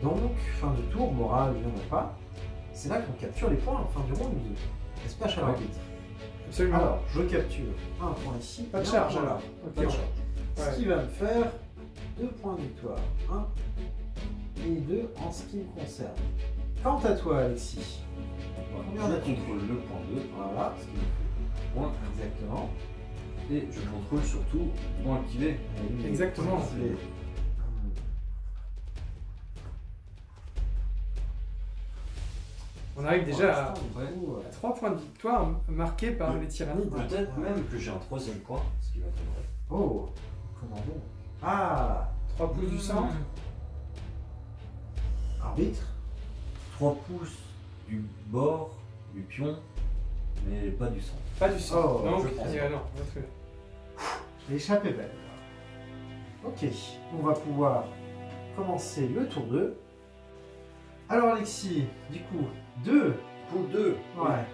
Donc, fin de tour, morale, il n'y en a pas. C'est là qu'on capture les points en fin du round. Splash à l'arbitre. Absolument. Alors, je capture un point ici. Pas de et un charge point là. alors. Ok, Pas de on- charge. Ouais. Ce qui va me faire 2 points de victoire. 1 et 2 en ce qui me concerne. Quant à toi, Alexis. Combien Je as-tu? contrôle le point 2. Voilà, Ce qui me fait point. exactement. Et je contrôle surtout le point qu'il est. Et lui, Exactement. il est- On arrive déjà à Ouais. 3 points de victoire marqués par les tyrannides. Peut-être même que j'ai un 3e point, ce qui va t'aider. Oh, comment donc? Ah, 3 pouces du sang. arbitre. 3 pouces du bord, du pion, mais pas du sang. Pas du sang. Oh, non, je pense pas. non. J'ai échappé belle. Ok, on va pouvoir commencer le tour 2. Alors Alexis, du coup, 2. Coup 2. Ouais.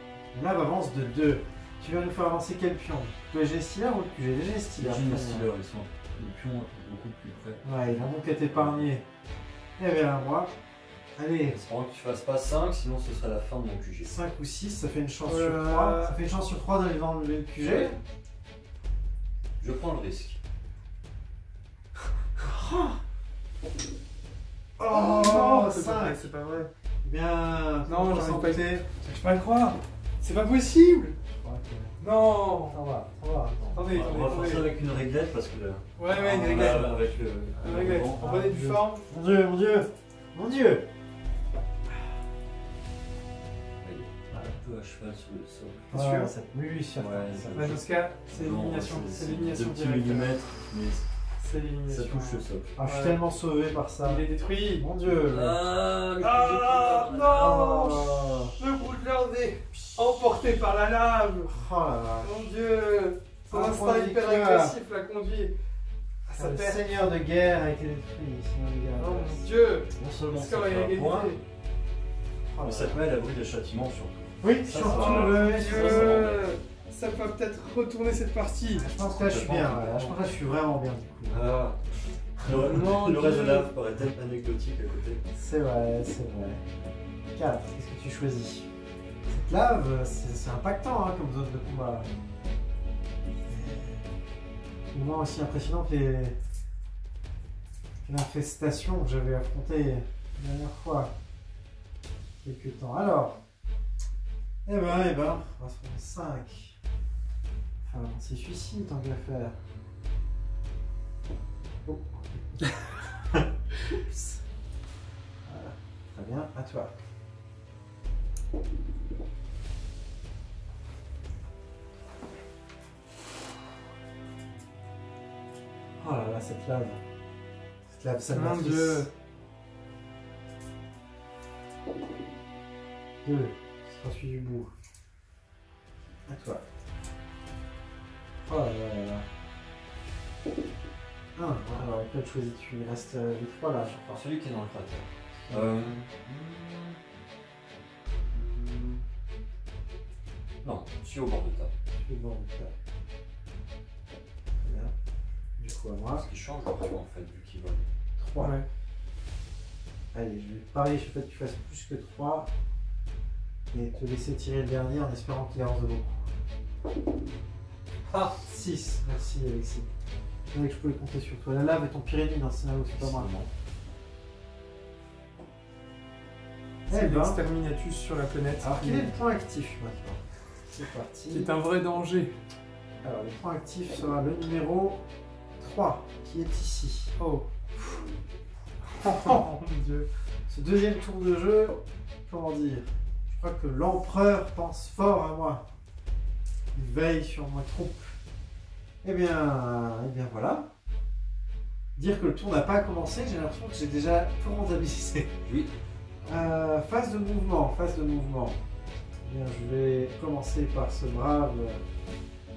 Là, avance de 2. Tu vas nous faire avancer quel pion? Le G-Stealer ou le GG Stealer? Les Steelers, ils sont le pion beaucoup plus près. Ouais, il a donc été épargné. Il y avait un mois. Allez, Espérons que tu fasses pas 5, sinon ce serait la fin de mon QG. 5 ou 6, ça fait une chance Oh sur là 3. là. Ça fait une chance sur 3 d'aller dans le QG. Ouais. Je prends le risque. Oh, c'est 5. pas vrai, c'est pas vrai. Bien. Non, on va j'arrive s'en pas. douter. J'arrive pas à le croire. C'est pas possible. Je crois que Non. ça va, ça va. Attendez, On va faire ça attendez. avec une réglette parce que là, Ouais, une on réglette. a avec le. Une réglette. vent. Prenez du forme. Mon Dieu, mon Dieu, mon Dieu. Un peu à cheval sur le sol. T'es sûr Ah, cette oui, sûr. Ouais, Ouais, dans ce cas, c'est Non, l'élimination. C'est l'élimination 2 petits directe. millimètres, mais C'est ça l'élimination. touche le socle. Ah, je suis Ouais. tellement sauvé par ça. Il est détruit. Mon Dieu. Ah, le Ah, QG qui non. Oh, Le Broodlord est emporté par la lave. oh la vache. Mon Dieu. Son Un instinct point de hyper victoire. agressif l'a conduit à sa Le perte. seigneur de guerre a été détruit, sinon les gars. Oh mon Dieu. Non seulement Le ça score est fait un point, égalité. Oh là Ça te met à l'abri des châtiments surtout. Oui, Ça, surtout, ça va. ouais, Ça va peut-être retourner cette partie. je pense que là je suis bien, ouais. Je pense que là je suis vraiment bien du coup. Ah. Le reste de l'ave paraît tellement anecdotique à côté. C'est vrai, c'est vrai. 4, qu'est-ce que tu choisis? Cette lave, c'est impactant hein, comme zone de combat. Moment aussi impressionnant que l'infestation que j'avais affrontée la dernière fois. Quelques temps. Alors, eh ben, on va se prendre 5. Enfin, c'est celui-ci tant qu'à faire. Oh. Oups. Voilà. Très bien, à toi. Oh là là, cette lave. Cette lave Mon salvatrice. Dieu. 2. Ce sera celui du bout. À toi. Oh là là là. 1. Alors, peut-être choisis tu. Il reste les 3 là, je crois. Alors celui qui est dans le cratère. Non, je suis au bord de table. Je vais voir le faire. Très bien. Du coup, à moi. Ce qui change vraiment en fait, vu qu'il vole. 3. Ouais. Allez, je vais parier sur le fait que tu fasses plus que 3 et te laisser tirer le dernier en espérant qu'il avance de beaucoup. Ah 6, merci Alexis. Je savais que je pouvais compter sur toi. La lave est ton pire ennemi dans ce scénario, c'est pas moi. C'est Eh ben, l'exterminatus sur la planète. alors quel est le point actif maintenant? C'est parti. C'est un vrai danger. Alors le point actif sera le numéro 3 qui est ici. Oh. Oh mon Dieu. Ce deuxième tour de jeu, comment dire, je crois que l'empereur pense fort à moi. Il veille sur ma troupe. Eh bien voilà. Dire que le tour n'a pas commencé, j'ai l'impression que j'ai déjà tout rentabilisé. Oui. Phase de mouvement. Eh bien, je vais commencer par ce brave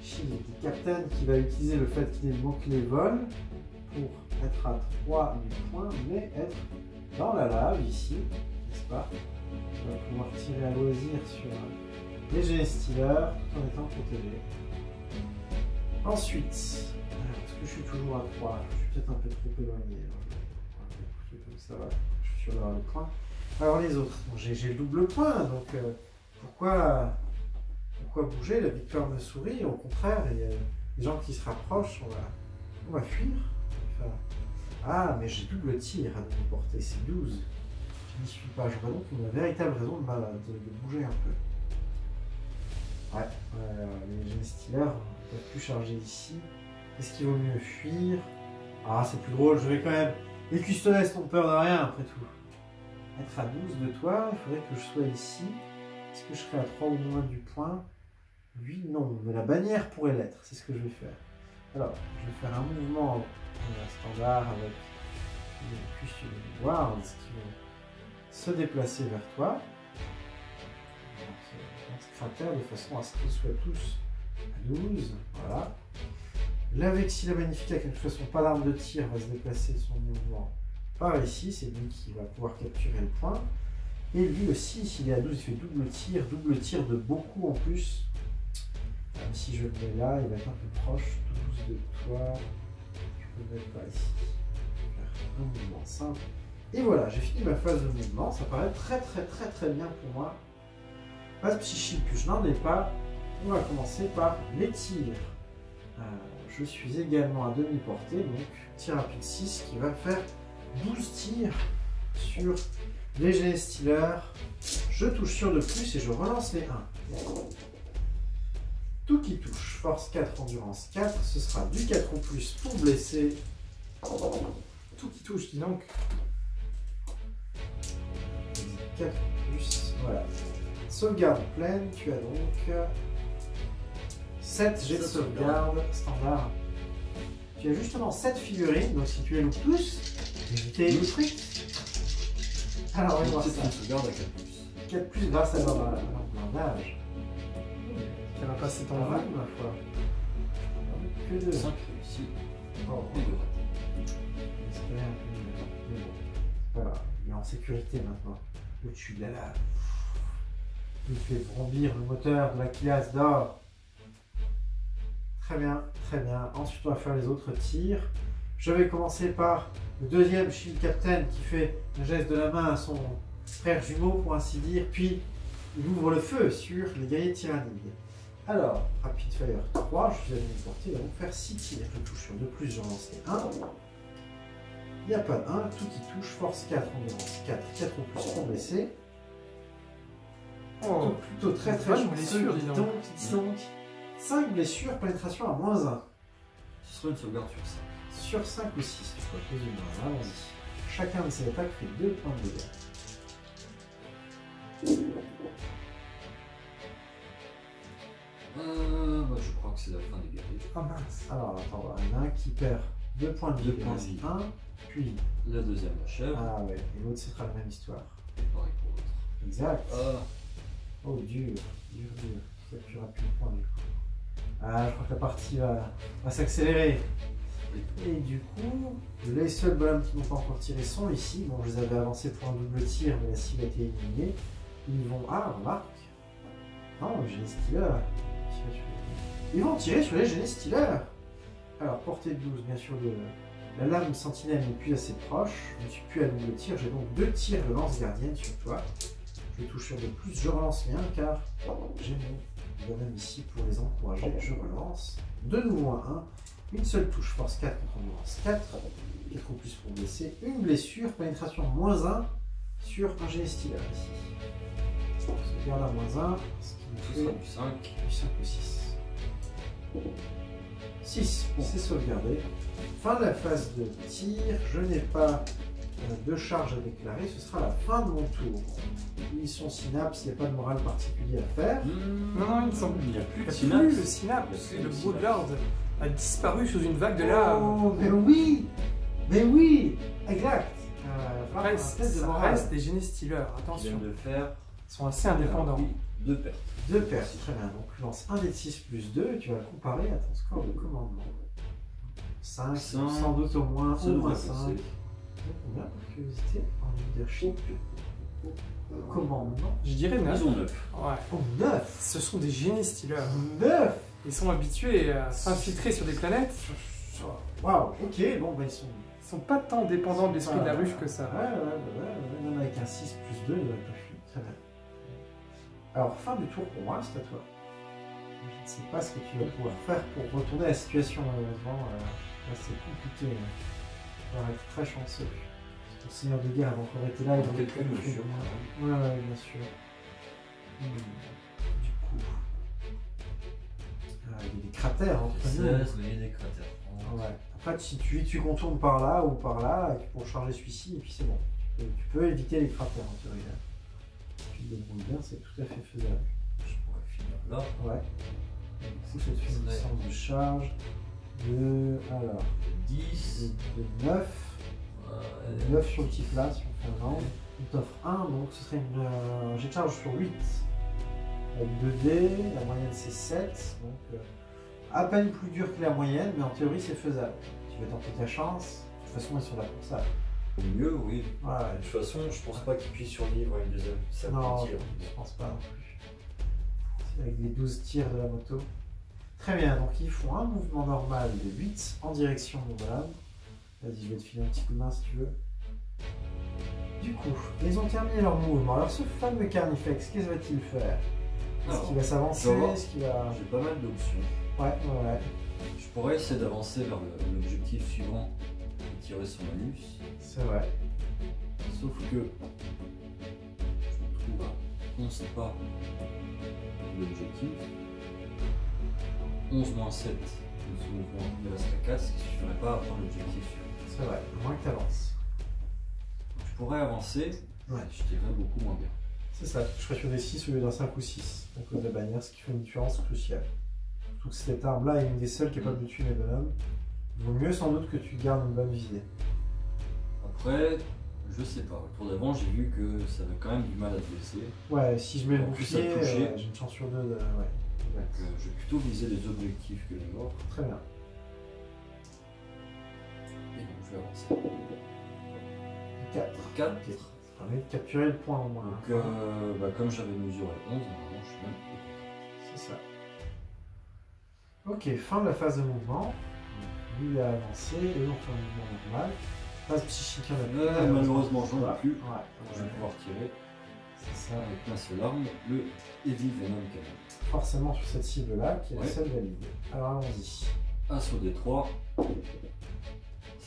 Shield Captain qui va utiliser le fait qu'il ait le mot-clé vol pour être à 3 du point, mais être dans la lave ici, n'est-ce pas? On va pouvoir tirer à loisir sur les Genestealers tout en étant protégé. Ensuite, est-ce que je suis toujours à 3? Je suis peut-être un peu trop éloigné. Comme ça va, je suis sûr d'avoir le point. Alors les autres, bon, j'ai le double point, donc pourquoi bouger? La victoire me sourit, au contraire, il y a des gens qui se rapprochent, on va fuir. Enfin, ah, mais j'ai double tir à me porter, c'est 12. Je n'y suis pas, j'aurais donc une véritable raison de bouger un peu. Ouais, les Genestealers ne peuvent plus charger ici. Est-ce qu'il vaut mieux fuir? Ah, c'est plus drôle, je vais quand même... Les custodes n'ont peur de rien, après tout. Être à 12 de toi, il faudrait que je sois ici. Est-ce que je serai à 3 ou moins du point? Lui, non, mais la bannière pourrait l'être, c'est ce que je vais faire. Alors, je vais faire un mouvement standard avec les custodes wards qui vont se déplacer vers toi. Dans ce cratère, de façon à ce qu'ils soient tous à 12. Voilà. La Vexilla Magnifica, qui de toute façon pas d'arme de tir, va se déplacer de son mouvement par ici. C'est lui qui va pouvoir capturer le point. Et lui aussi, s'il est à 12, il fait double tir de beaucoup en plus. Même si je le mets là, il va être un peu proche. 12 de toi. Je peux le mettre par ici. Je vais faire un mouvement simple. Et voilà, j'ai fini ma phase de mouvement. Ça paraît très bien pour moi. Phase psychique que je n'en ai pas. On va commencer par les tirs. Je suis également à demi-portée, donc tir rapide 6 qui va faire 12 tirs sur les Genestealers. Je touche sur de plus et je relance les 1. Tout qui touche, force 4, endurance 4, ce sera du 4 ou plus pour blesser. Tout qui touche, dis donc. 4 plus, voilà. Sauvegarde pleine, tu as donc 7 jets de sauvegarde standard. Tu as justement 7 figurines, donc si tu les loupes tous, t'es détruit. Alors, on va voir ça. Une sauvegarde à 4 plus. 4 plus grâce à leur blindage. Elle va passer Pas ton mal, vœu. ma foi. Que de 5 réussis Oh, et 2 ratés. j'espérais un peu mieux. Mais bon, c'est pas grave. Il est en sécurité maintenant. au-dessus de la lave. Il fait vrombir le moteur de la Kilas d'or. Très bien, très bien. Ensuite, on va faire les autres tirs. Je vais commencer par le deuxième Shield Captain qui fait un geste de la main à son frère jumeau, pour ainsi dire. Puis, il ouvre le feu sur les guerriers tyrannides. Alors, Rapid Fire 3, je suis à mi-portée, il va donc faire 6 tirs. Je touche sur 2+, j'en lance les 1. Il n'y a pas de 1, tout qui touche. Force 4, on lance 4. 4 ou plus pour blesser. Oh, Plutôt très très bonne chanceux, blessure, dis donc. 5 blessures, pénétration à -1. Ce sera une sauvegarde sur ça. Sur 5 ou 6, tu vois, plus ou moins. Allons-y. Chacun de ces attaques fait 2 points de dégâts. Je crois que c'est la fin des guerriers. Oh mince. Alors, attends, il y en a un qui perd 2 points de vie. 2 points de vie. 1, puis. La deuxième achève. Ah ouais, et l'autre, ce sera la même histoire. Et pareil pour l'autre. Exact. Ah, Oh, dur. Ça tuera plus de points, du coup. Ah, je crois que la partie va s'accélérer. Et du coup, les seuls bonhommes qui n'ont pas encore tiré sont ici. Bon, je les avais avancés pour un double tir, mais la cible a été éliminée. Ils vont. Ah, remarque. Non, le génie Stealer. Ils vont tirer sur les génies Stealer. Alors, portée de 12, bien sûr, la lame sentinelle n'est plus assez proche. Je ne suis plus à double tir. J'ai donc 2 tirs de lance gardienne sur toi. Je touche sur 2+, je relance les 1 car j'ai mon bonhomme ici pour les encourager. Je relance. De nouveau un 1. Une seule touche, force 4 contre endurance 4. 4 ou plus pour blesser. Une blessure, pénétration -1 sur un génie Stealer ici. On se garde à -1, ce qui nous ce fait sera du 5. du 5 ou 6. 6, bon, c'est sauvegardé. Fin de la phase de tir, je n'ai pas de charge à déclarer, ce sera la fin de mon tour. Ils sont synapses, il n'y a pas de morale particulier à faire. Non, il me semble. Il n'y a plus de Il n'y a plus synapse. le synapse. Il y a plus Le de beau synapse. lord a disparu sous une vague de lave. Oh, mais oui, exact. Après, Un test de ça morale. reste des génies Stealers, Qui attention. viennent de faire Ils sont assez indépendants. 2 pertes. 2 pertes, très bien. Donc tu lances un des 6 plus 2 et tu vas le comparer à ton score de commandement. 5, Cinq. sans doute au moins, Ça au moins devrait 5. passer. Combien par curiosité en leadership commandement? Je dirais 9. Ils ont 9. Ouais. Oh, 9. Ce sont des génies Stealers. 9. Ils sont habitués à s'infiltrer sur des planètes. Waouh, ok, bon, bah ils sont. Ils sont pas tant dépendants de l'esprit de la ruche que ça. Ouais. Même avec un 6 plus 2, il aurait pas fui. Très bien. Alors, fin du tour pour moi, c'est à toi. Je ne sais pas ce que tu vas pouvoir faire pour retourner la situation, malheureusement. Là, c'est compliqué. Tu vas être très chanceux. Ton seigneur de guerre avait encore été là. Il aurait Quelques mesures. Ouais, bien sûr. Du coup. Il y a des cratères entre nous. 16, mais il y a des cratères. Ouais. Après, si tu contournes par là ou par là pour charger celui-ci, et puis c'est bon. Tu peux éviter les cratères en théorie. Tu te débrouilles bien, c'est tout à fait faisable. Je pourrais finir là. Ouais. Si je te fais une distance de charge de. Alors. 10. De 9. 9 sur le petit plat, si on fait un angle. Il t'offre 1, donc ce serait une jet de charge sur 8. Avec 2D, la moyenne c'est 7. Donc à peine plus dur que la moyenne, mais en théorie c'est faisable. Tu vas tenter ta chance. De toute façon, ils sont là pour ça. Au mieux, oui. Ouais. De toute façon, je pense pas qu'il puisse survivre à une deuxième. Ça Non, peut dire. je pense pas non plus. C'est avec les 12 tirs de la moto. Très bien, donc ils font un mouvement normal de 8 en direction de Montblanc. Vas-y, je vais te filer un petit coup de main si tu veux. Du coup, ils ont terminé leur mouvement. Alors ce fameux Carnifex, qu'est-ce va-t-il faire? Est-ce Alors, qu'il va s'avancer? Est-ce qu'il va... J'ai pas mal d'options. Ouais. Je pourrais essayer d'avancer vers l'objectif suivant et tirer son anus. C'est vrai. Sauf que je me trouve à 11 pas de l'objectif. 11 moins 7 de ce mouvement, il reste à 4, ce qui ne suffirait pas à prendre l'objectif suivant. C'est vrai, à moins que tu avances. Donc, je pourrais avancer, Ouais. je tirerais beaucoup moins bien. C'est ça, je serais sur des 6 au lieu d'un 5 ou 6, à cause de la bannière, ce qui fait une différence cruciale. Surtout que cette arme-là est une des seules qui est capable de tuer les bonhommes. Il vaut mieux sans doute que tu gardes une bonne visée. Après, je sais pas, au tour d'avant, j'ai vu que ça avait quand même du mal à te blesser. Ouais, si je mets le En plus, ça bouclier, touchait. j'ai une chance sur 2 de... Ouais, Donc, exact. je vais plutôt viser les objectifs que les morts. Très bien. Et donc, je vais avancer. 4. 4. Ok. permet de capturer le point au moins. Donc, comme j'avais mesuré 11, normalement je suis même. C'est ça. Ok, fin de la phase de mouvement. Lui a avancé, et eux ont fait un mouvement normal. Phase psychique, on a Malheureusement, j'en ai plus. Ouais, Je vais pouvoir tirer c'est ça. avec ma seule arme, le Heavy Venom Cannon. Forcément sur cette cible-là, qui est la Ouais. seule valide. Alors allons-y. 1 sur des 3.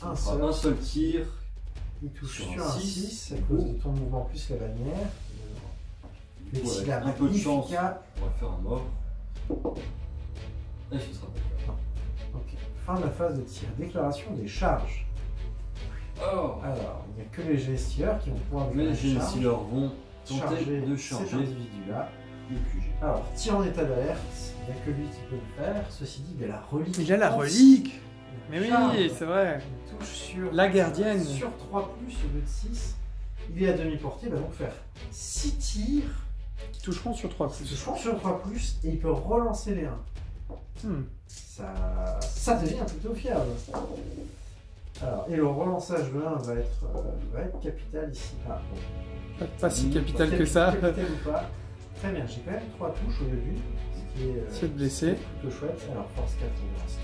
Un Un seul tir. Il touche Sur sur un un 6. 6 à cause de ton mouvement plus la bannière. Du coup, avec Vexilla un peu de chance, Magnifica. on va faire un mort. Et ce sera pas le cas. Ok. Fin de la phase de tir. Déclaration des charges. Oh, Alors, il n'y a que les GSTR qui vont pouvoir mais les faire des charges. Genestealers vont tenter Charger de cet charger individu-là. le QG. Alors, tir en état d'alerte, il n'y a que lui qui peut le faire. Ceci dit, il y a la relique. Il a la Anti- relique. Mais Charge. oui, c'est vrai. Il touche sur La gardienne. Sur 3+, au lieu de 6. Il est à demi-portée, il va donc faire 6 tirs. Qui toucheront sur 3 Il coups. touche sur 3+, et il peut relancer les 1. Ça devient plutôt fiable. Alors, et le relançage de 1 va être capital ici. Ah, bon. Pas si capital que ça. Capital ou pas. Très bien, j'ai quand même 3 touches au lieu d'une. Ce qui est C'est de blessé. plutôt chouette. Alors, force 4, on lance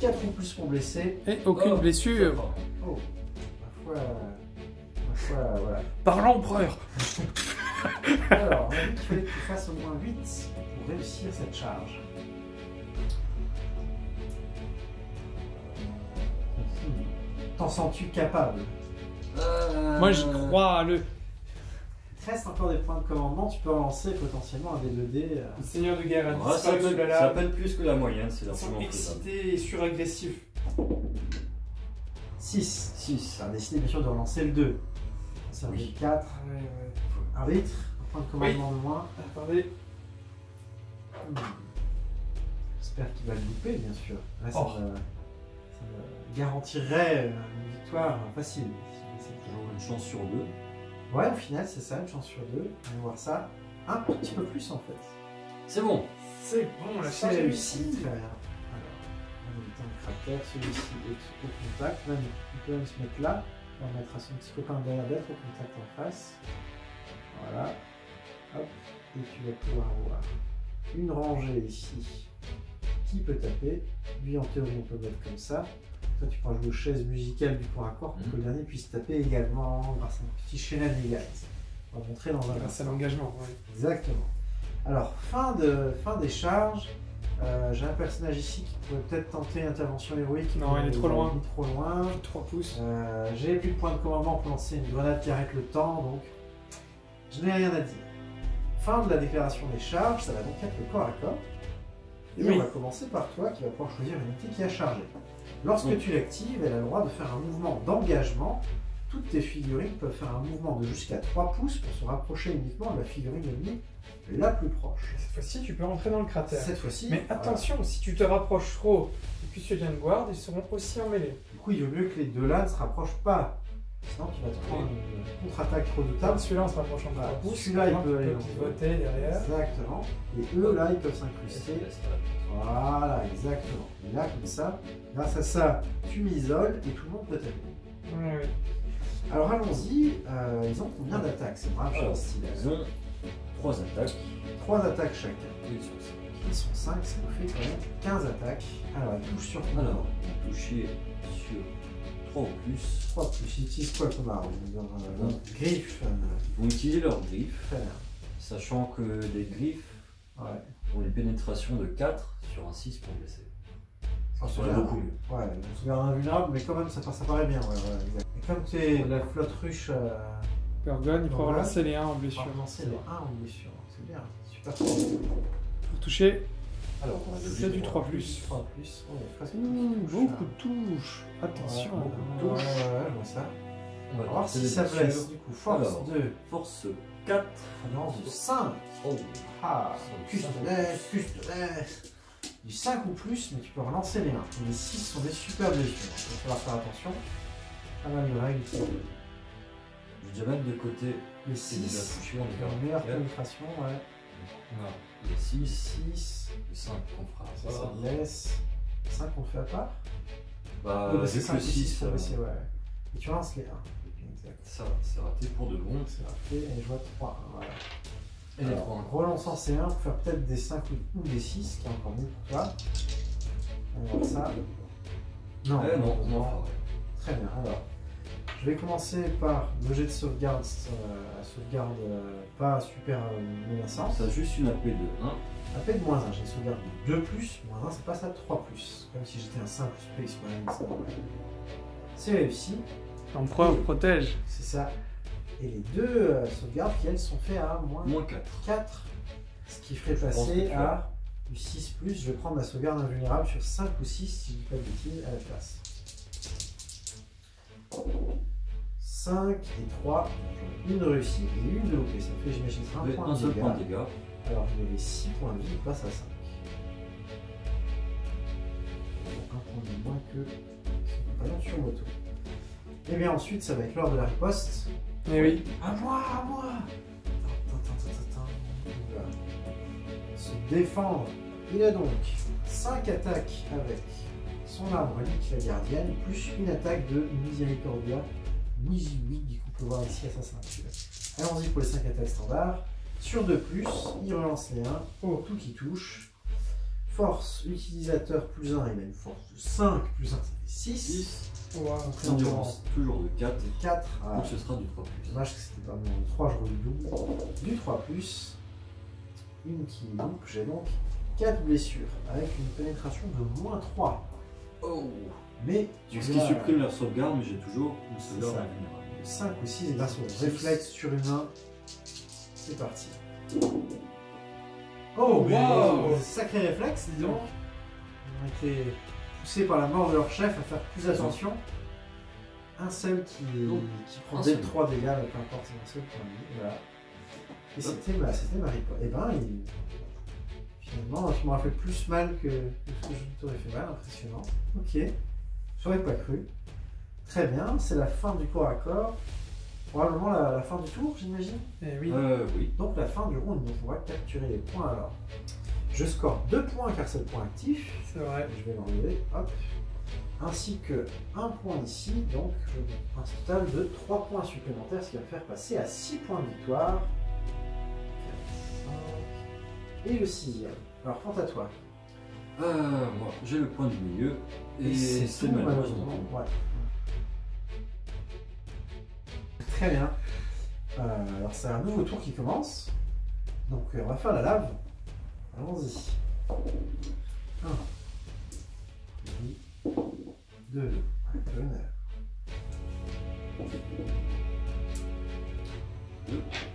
4. 4 ou plus pour blesser. Et aucune blessure. Oh, ma foi, voilà. Par l'empereur. Alors, on a dit qu'il fallait que tu fasses au moins 8 pour réussir cette charge. T'en sens-tu capable? Moi, j'y crois. Le Il te reste encore des points de commandement, tu peux relancer potentiellement un des 2D. seigneur de guerre a Ouais, ça disparu sous la ça lame. peine plus que la moyenne, c'est Ils sont largement faisable. excités et suragressifs. 6. 6. Ça a décidé bien sûr de relancer le 2. Ça fait Oui. 4. Ouais. Arbitre, un point de commandement de moins. Attendez. J'espère qu'il va le louper, bien sûr. Là, ça, Oh. me garantirait une victoire facile. Toujours une chance sur 2. Ouais, au final, c'est ça, une chance sur 2. On va voir ça. Un petit peu plus en fait. C'est bon. C'est bon, la C'est charge est réussi. réussie. Très bien. Alors, on évite un cratère, celui-ci est au contact. Même, il peut même se mettre là. On va mettre à son petit copain derrière d'être au contact en face. Voilà. Hop. Et tu vas pouvoir avoir une rangée ici qui peut taper. Lui, en théorie, on peut le mettre comme ça. Toi, tu pourras jouer aux chaises musicales du point à corps pour que le dernier puisse taper également grâce à un petit shenanigans. On va montrer dans un Grâce à l'engagement, ouais. Exactement. Alors, fin des charges. J'ai un personnage ici qui pourrait peut-être tenter une intervention héroïque. Non, mais il est trop loin. Il est trop loin. 3 pouces. J'ai plus de points de commandement pour lancer une grenade qui arrête le temps, donc je n'ai rien à dire. Fin de la déclaration des charges, ça va donc être le corps à corps. Et Oui. on va commencer par toi qui va pouvoir choisir une unité qui a chargé. Lorsque Oui. tu l'actives, elle a le droit de faire un mouvement d'engagement. Toutes tes figurines peuvent faire un mouvement de jusqu'à 3 pouces pour se rapprocher uniquement de la figurine ennemie la plus proche. Cette fois-ci, tu peux rentrer dans le cratère. Cette fois-ci, Mais voilà. attention, si tu te rapproches trop des custodiens de garde, ils seront aussi emmêlés. Du coup, il vaut mieux que les deux là ne se rapprochent pas. Sinon, tu vas te prendre une contre-attaque redoutable. Celui-là, on se rapproche en 3 Voilà. pouces. Celui-là, il Tu peut aller peux dans pivoter derrière. Exactement. Et eux, là, ils peuvent Et ça s'incruster. laisse pas. Voilà, exactement. Et là, comme ça, grâce à ça, tu m'isoles et tout le monde peut taper. Oui, oui. Alors, allons-y. Ils ont combien d'attaques? C'est brave, Alors, style. ils ont 3 attaques. 3 attaques chacun. Et ils sont 5. Ils sont 5, ça nous fait quand même 15 attaques. Alors, ils touchent sur combien? Alors, on va toucher sur 3 ou plus. 3 plus. Ils utilisent quoi comme arme? Griffe. Ils vont utiliser leurs griffes, Très bien. sachant que les griffes Ouais. ont une pénétration de 4 sur un 6 pour blesser. Ça Ça serait beaucoup mieux. Ouais, on se garde invulnérable, mais quand même, ça paraît bien. Ouais, exact. Et comme tu es la flotte ruche, Pergon, il faut Voilà. relancer les 1 en tu blessure. vas lancer les 1 en blessure. C'est bien, super fort. Pour toucher, Alors, c'est du 3 plus. 3 plus. Oh, il y a presque Beaucoup de touches. Attention. Ouais, beaucoup de touches. Ouais, je vois ça. on On va va voir tenter si des ça blessures. blesse. Du coup, force Alors. 2. Force 4. Alliance de 5. Oh. Ah, Ça, custodet. Du 5 ou plus, mais tu peux relancer les 1. Les 6 sont des super blessures. Il va falloir faire attention. Pas mal de règles ici. Je vais déjà mettre de côté Les c'est déjà 6. touché, on est Une meilleure vers pénétration, ouais. Voilà. Les 6, 6. les 5 qu'on fera à Ça part. blesse. 5 on fait à part. Bah, Oui, vu c'est que 5 le ou 6 6, pour blesser, ouais. Et tu lances les 1. exact. Ça, c'est raté pour de bon. C'est raté, et je vois 3. Voilà. Et les Alors, 3. relançant C1 pour faire peut-être des 5 ou des 6, qui est encore mieux pour toi. On va voir ça. Non, Non, malheureusement. enfin, ouais. Très bien, alors. Je vais commencer par le jet de sauvegarde, sauvegarde pas super menaçante. Ça a juste une AP de 1. AP de -1, j'ai une sauvegarde de 2+, -1, c'est pas ça, 3+. Comme si j'étais un simple Space Marine. C'est réussi, L'empereur protège. c'est ça. Et les deux sauvegardes qui elles sont faites à Moins 4. 4, ce qui ferait Je pense que passer tu à du 6+. Je vais prendre la sauvegarde invulnérable sur 5 ou 6, si je dis pas de bêtises, à la place. 5 et 3, une réussie et une de loupée. Ça fait, j'imagine, un point Un de seul dégâts. point de dégâts. Alors je vais les 6 points de vie, il passe à 5. Un point de moins que son compagnon sur moto. Et bien ensuite, ça va être l'heure de la riposte. Mais oui. À moi, à moi. Voilà. Se défendre. Il a donc 5 attaques avec son arme relique, la gardienne, plus une attaque de Miséricordia. Oui, du coup, on peut voir ici à sa ceinture. Allons-y pour les 5 attaques standards. Sur 2+, il relance les 1. Oh, tout qui touche. Force utilisateur plus 1, il a une force de 5 plus 1, ça fait 6. 6. Wow. Endurance toujours de 4. 4. Donc ce sera du 3+. Dommage que c'était pas mon 3, je roule double. Du 3+, une qui loupe. J'ai donc 4 blessures avec une pénétration de -3. Oh. Mais Donc ce qui supprime leur sauvegarde, mais j'ai toujours une sauvegarde ça. invulnérable. 5 ou 6 grâce au Six. réflexe surhumain. C'est parti. Oh, Wow. sacré réflexe, dis donc. Ils ont été poussés par la mort de leur chef à faire plus attention. Un seul qui prend un dès seul. 3 dégâts, peu importe, c'est un seul point de vie. Voilà. Et c'était Marie. Et ben, finalement, tu m'auras fait plus mal que ce que je t'aurais fait mal, impressionnant. Ok, j'aurais pas cru. Très bien, c'est la fin du corps à corps. Probablement la fin du tour, j'imagine. Eh oui. Oui. Donc la fin du round, donc on va capturer les points alors. Je score 2 points car c'est le point actif. C'est vrai. Je vais l'enlever, hop. Ainsi que 1 point ici, donc un total de 3 points supplémentaires, ce qui va me faire passer à 6 points de victoire. 4, 5. Et le 6e. Alors, quant à toi. Moi, j'ai le point du milieu. Et c'est tout, malheureusement. Ouais. Très bien. Alors, c'est un nouveau tour qui commence. Donc, on va faire la lave. Allons-y. 1. 2. L'honneur. 2. 4.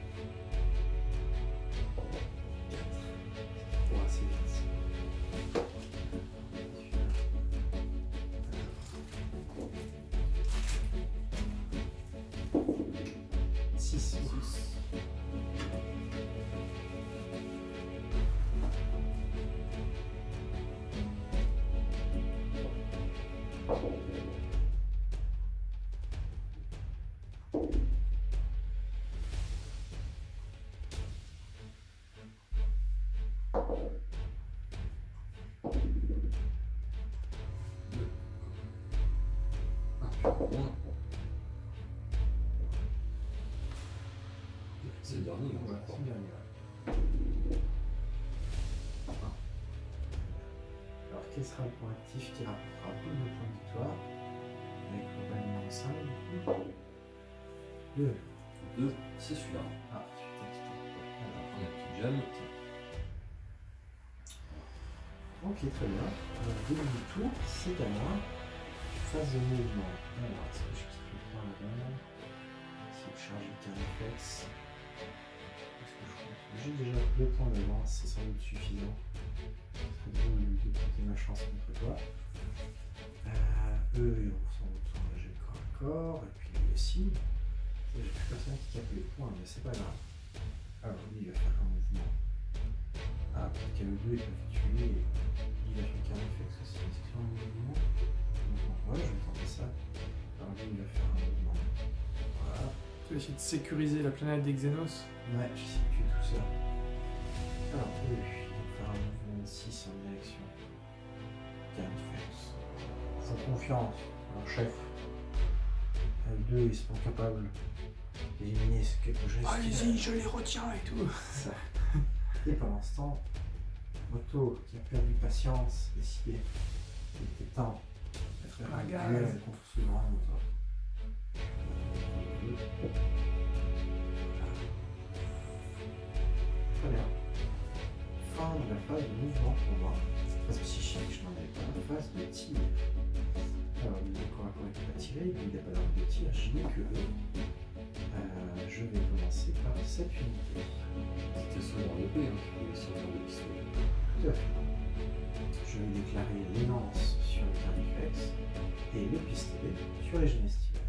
Assez vite. 6. C'est le dernier, hein, je Ouais, crois. c'est bien, alors, quel sera le point actif qui rapportera plus de points de victoire? Avec globalement 5 du coup. 2. 2, c'est celui-là. Ah, tu t'es quitté. Alors, On a une petite gemme. ok, très bien. Début du tour, c'est à moi. Phase de mouvement. Alors, est-ce que je quitte le point là-bas? Si je charge le carré réflexe. Est-ce que je compte? J'ai déjà 2 points d'avance, c'est sans doute suffisant. C'est drôle de tenter ma chance contre toi. Eux, ils vont sans doute s'engager le corps à corps, et puis lui aussi. J'ai plus personne qui capte les points, mais c'est pas grave. Alors lui, il va faire un mouvement. Ah, peut-être qu'il y a le 2, il peut tuer. Et il va faire un réflexe aussi. Est-ce que c'est un mouvement? Ouais, je vais tenter ça. Alors lui, il va faire un mouvement. Voilà. Tu vas essayer de sécuriser la planète des Xenos. Ouais, je sais tuer tout ça. Alors, eux, ils vont faire un mouvement de 6 en direction. Carnifex. Ils font confiance à leur chef. 2, ils sont capables d'éliminer quelque chose. Allez-y, je les retiens et tout. Ça. Et pendant ce temps, Otto, qui a perdu patience, décidé qu'il était temps d'être Ah, un gars. duel contre ce grand monstre. Très bien. Fin de la phase de mouvement pour moi. Phase psychique, je n'en avais pas. Phase de tir. Alors, le corps à corps n'est pas tiré, il n'y a pas d'arme de tir, je n'ai que eux. Je vais commencer par cette unité. C'était seulement l'épée qui pouvait servir de pistolet. Tout à fait. Je vais déclarer les lances sur les carnifex et le pistolet sur les génestières.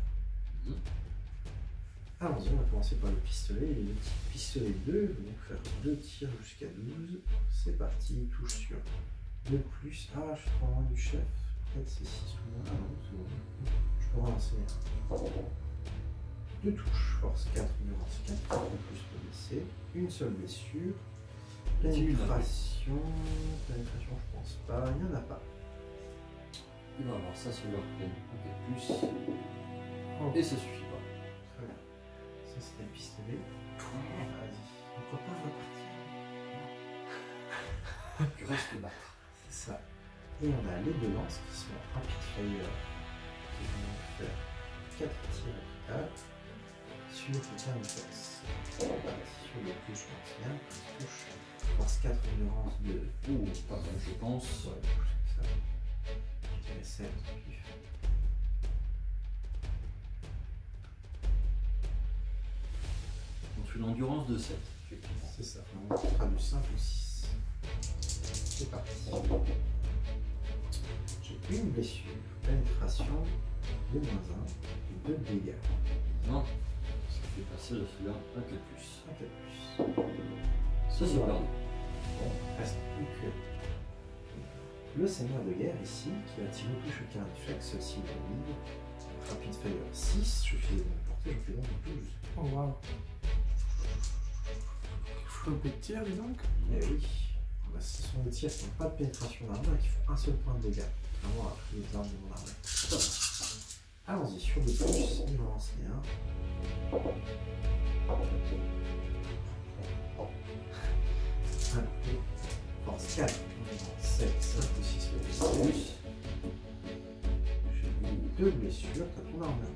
Allons-y, on va commencer par le pistolet. Et le pistolet 2, donc faire 2 tirs jusqu'à 12. C'est parti, touche sur 2 plus. Ah, je suis trop loin du chef. Peut-être c'est 6 ou moins. Ah non, c'est bon. Je peux relancer. 2 touches, force 4, endurance 4, plus pour blesser. Une seule blessure. Pénétration, je pense pas, il n'y en a pas. Il va avoir ça sur leur peine. Ok, plus. Oh. Et ça suffit pas. Très bien. Ça c'était le pistolet. Vas-y. Mon copain va partir. Tu restes battre. C'est ça. Et on a les 2 lances qui sont rapid fire. Qui vont faire 4 tirs à total. Sur le carnifex. Sur le touche martial, touche force 4, endurance 2. Ouh, pas mal, je pense. Ouais, touche ça. Je dirais 7 pif. Donc tu l'endurance de 7, effectivement. C'est ça. On fera du 5 ou 6. C'est parti. J'ai une blessure. Pénétration, de -1 et 2 dégâts. Non. Ça fait passer de celui-là un 4 plus. Un 4 plus. Ça c'est Voilà. perdu. Bon, reste plus que le seigneur de guerre ici, qui va tirer touche au carnifex, ceci est valide. Rapid fire 6, je fais donc portée, je fais donc 12. Oh waouh. Flopé de tir, dis donc. Et oui, bah, ce sont des tirs qui n'ont pas de pénétration d'armure et qui font un seul point de dégâts. Vraiment à tous les armes de mon armure. Allons-y, sur le plus, il va lancer un. Et force 4, 7, 5 ou 6 plus. J'ai eu 2 blessures, t'as ton armure.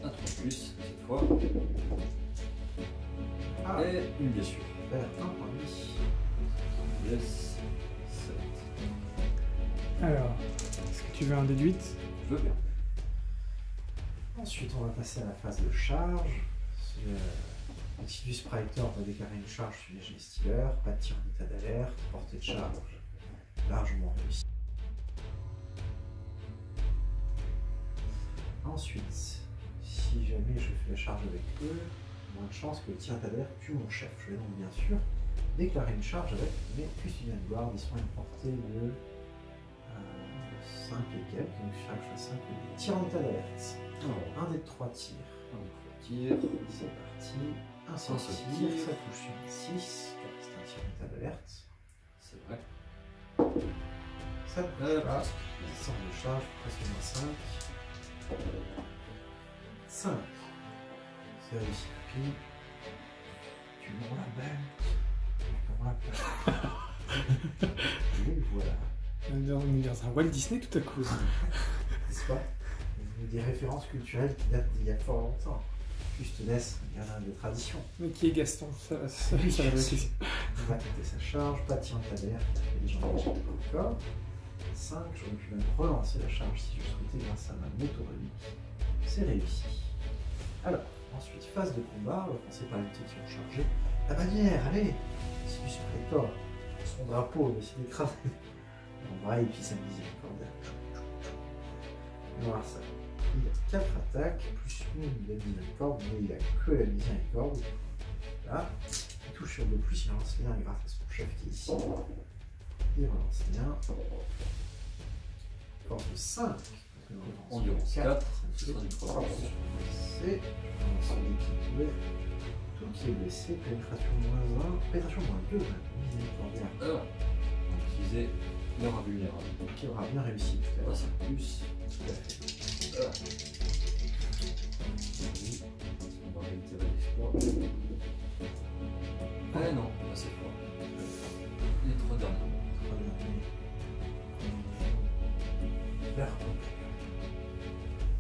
Un 3 plus, cette fois. Ah, Et une blessure. super, 1 point de vie. Yes. 7. Alors, est-ce que tu veux un déduite? Je veux bien. Ensuite, on va passer à la phase de charge. Exodus Praetor va déclarer une charge sur les G-Stealers, pas de tir en état d'alerte, portée de charge largement réussie. Ensuite, si jamais je fais la charge avec eux, moins de chance que le tir d'alerte tue mon chef. Je vais donc bien sûr déclarer une charge avec mes Custodian Guard. Ils sont à une portée de 5 et quelques, donc je fais 5 et tir en état d'alerte. Alors, Un des 3 tirs. un tir. C'est parti. Un seul Un seul tir, tir. ça touche sur un 6, car c'est un tir en état d'alerte. C'est vrai. Ça touche pas. Sans de charge, presque moins 5. 5. C'est réussi. Puis, tu me rends la balle. Tu me rends la balle. Et voilà. On est dans un Walt Disney tout à coup. N'est-ce pas? Des références culturelles qui datent d'il y a fort longtemps. Juste laisse, il y en a des traditions. Mais qui est Gaston? Ça va la vraie question. Il va tenter sa charge, pas de tir en d'alerte, les gens n'ont pas encore. 5, j'aurais pu même relancer la charge si je souhaitais grâce à ma moto relique. C'est réussi. Alors, ensuite, phase de combat, on va commencer par les unité qui ont chargé. La bannière, allez! C'est du Praetor. Son drapeau, on va essayer d'écraser. On va et puis sa miséricorde. On va voir ça. Il a 4 attaques, plus une de la miséricorde, mais il a que la miséricorde. Là, il touche sur 2+, il relance bien grâce à son chef qui est ici. Il relance bien. Force de 5. Endurance 4, ce sera du 3. C'est celui qui pouvait. Tout qui est blessé, pénétration moins 1, pénétration moins 2, miséricordiaire. Alors, donc utiliser leur invulnérable. Qui aura bien réussi tout à Pas l'heure. 5 plus. Tout à fait. On va réitérer l'exploit. Ah non, pas cette fois. Les 3 derniers.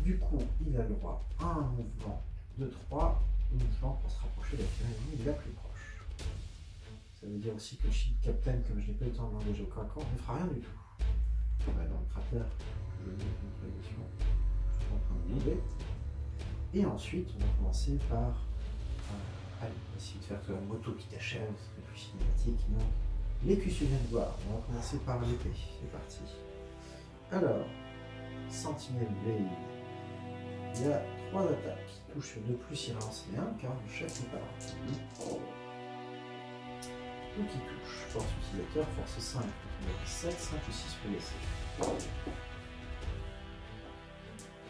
Du coup, il a le droit à un mouvement de 3 uniquement pour se rapprocher de la figure ennemie la plus proche. Ça veut dire aussi que le Shield Captain, comme je n'ai pas eu le temps de l'engager au corps à corps, ne fera rien du tout. On va dans le cratère, je vais mettre une progression. Je suis en train de monter. Et ensuite, on va commencer par. Allez, on va essayer de faire que la moto qui t'achève, c'est plus cinématique, non? Les cuissonniers de gloire, on va commencer par l'épée, c'est parti. Alors, Sentinelle Blade, il y a 3 attaques qui touchent sur 2+, il relance les 1 car le chef n'est pas là. Donc il touche, force utilisateur, force 5, 7, 5 ou 6 pour laisser. Je crois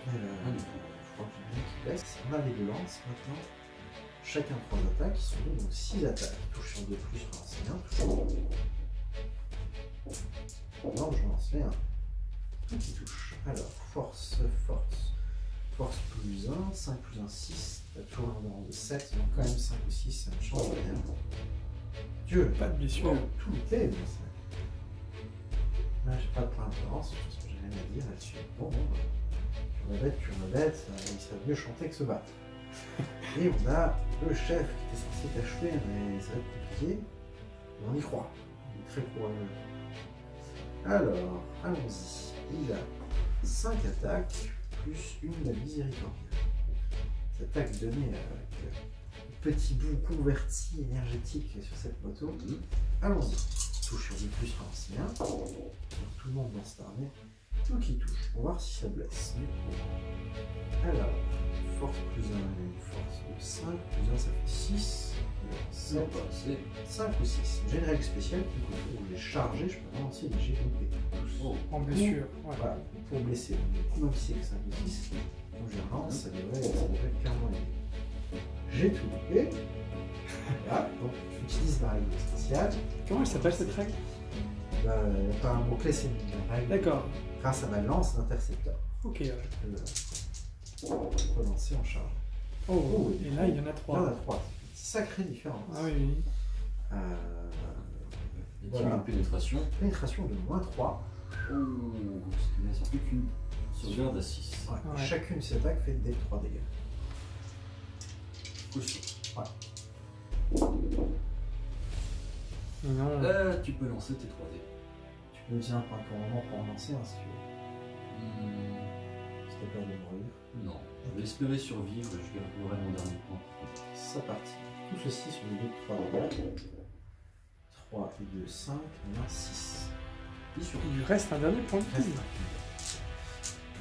qu'il y en a un qui blesse. On a les 2 lances maintenant. Chacun 3 attaques, qui sont donc 6 attaques. Touche sur 2+, relance les 1, toujours. Non, je lance les 1. Tout qui touche. Alors, force plus 1, 5 plus 1, 6. T'as toujours un rang de 7, donc quand même 5 ou 6, ça ne change rien. Dieu, Pas de blessure. tout est bien ça. Là, j'ai pas de point d'influence, je pense que j'ai rien à dire là-dessus. Bon, tu m'embêtes, ils savent mieux chanter que se battre. Et on a le chef qui était censé t'achever, mais ça va être compliqué. On y croit. Il est très courageux. Alors, allons-y. Il a 5 attaques, plus une de la miséricorde. Cette attaque donnée avec un petit bout converti énergétique sur cette moto. Allons-y. Touche sur 10+, relance bien. Tout le monde dans cette armée. Tout qui touche. On va voir si ça blesse. Alors, force plus 1, une force de 5, plus 1 ça fait 6. 7, 5 ou 6. J'ai une règle spéciale qui où je l'ai chargé, je peux lancer des jets de dés. En blessure. Ouais. Voilà, pour blesser. Du coup, même si c'est que 5 ou 6, quand je relance, ça devrait clairement aider. J'ai tout loupé. Voilà, donc j'utilise ma règle spéciale. Comment elle s'appelle cette règle? Pas un mot-clé, c'est une règle. D'accord. Grâce à ma lance d'intercepteur. Ok, ouais. Je peux lancer en charge. Oh, et là il y en a Il y en 3. a 3. Sacrée différence. Ah oui, oui. Voilà. Pénétration. Pénétration de -3. Oh, ce qui laisse plus qu'une sauvegarde à 6. Ouais. Ouais. Chacune de ces attaques fait des 3 dégâts. Coup sûr. Mais non. Tu peux lancer tes 3D. Tu peux utiliser un point de commandement pour en lancer un si tu veux. Si t'as peur de mourir. Non. Je vais espérer survivre et je garderai mon dernier point. C'est parti. Tout ceci sur les 2 de 3 dégâts. 3 et 2, 5, on a 6. Il lui reste un dernier point de vie.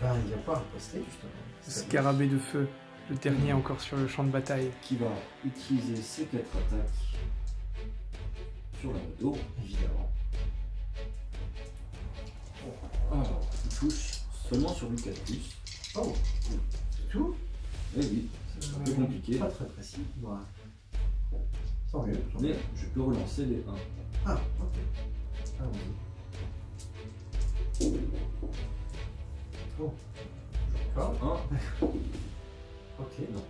Ben, il va pas riposter justement. Scarabée de feu, le dernier encore sur le champ de bataille. Qui va utiliser ses 4 attaques sur la moto. Évidemment. Alors, il touche seulement sur du 4+. Oh, c'est tout? Eh oui, c'est un peu compliqué. Pas très précis. Ouais. Tant mieux. Mais je peux relancer les 1. Ah, ok. Allons-y. Oh. Encore. 1. Ok. Non.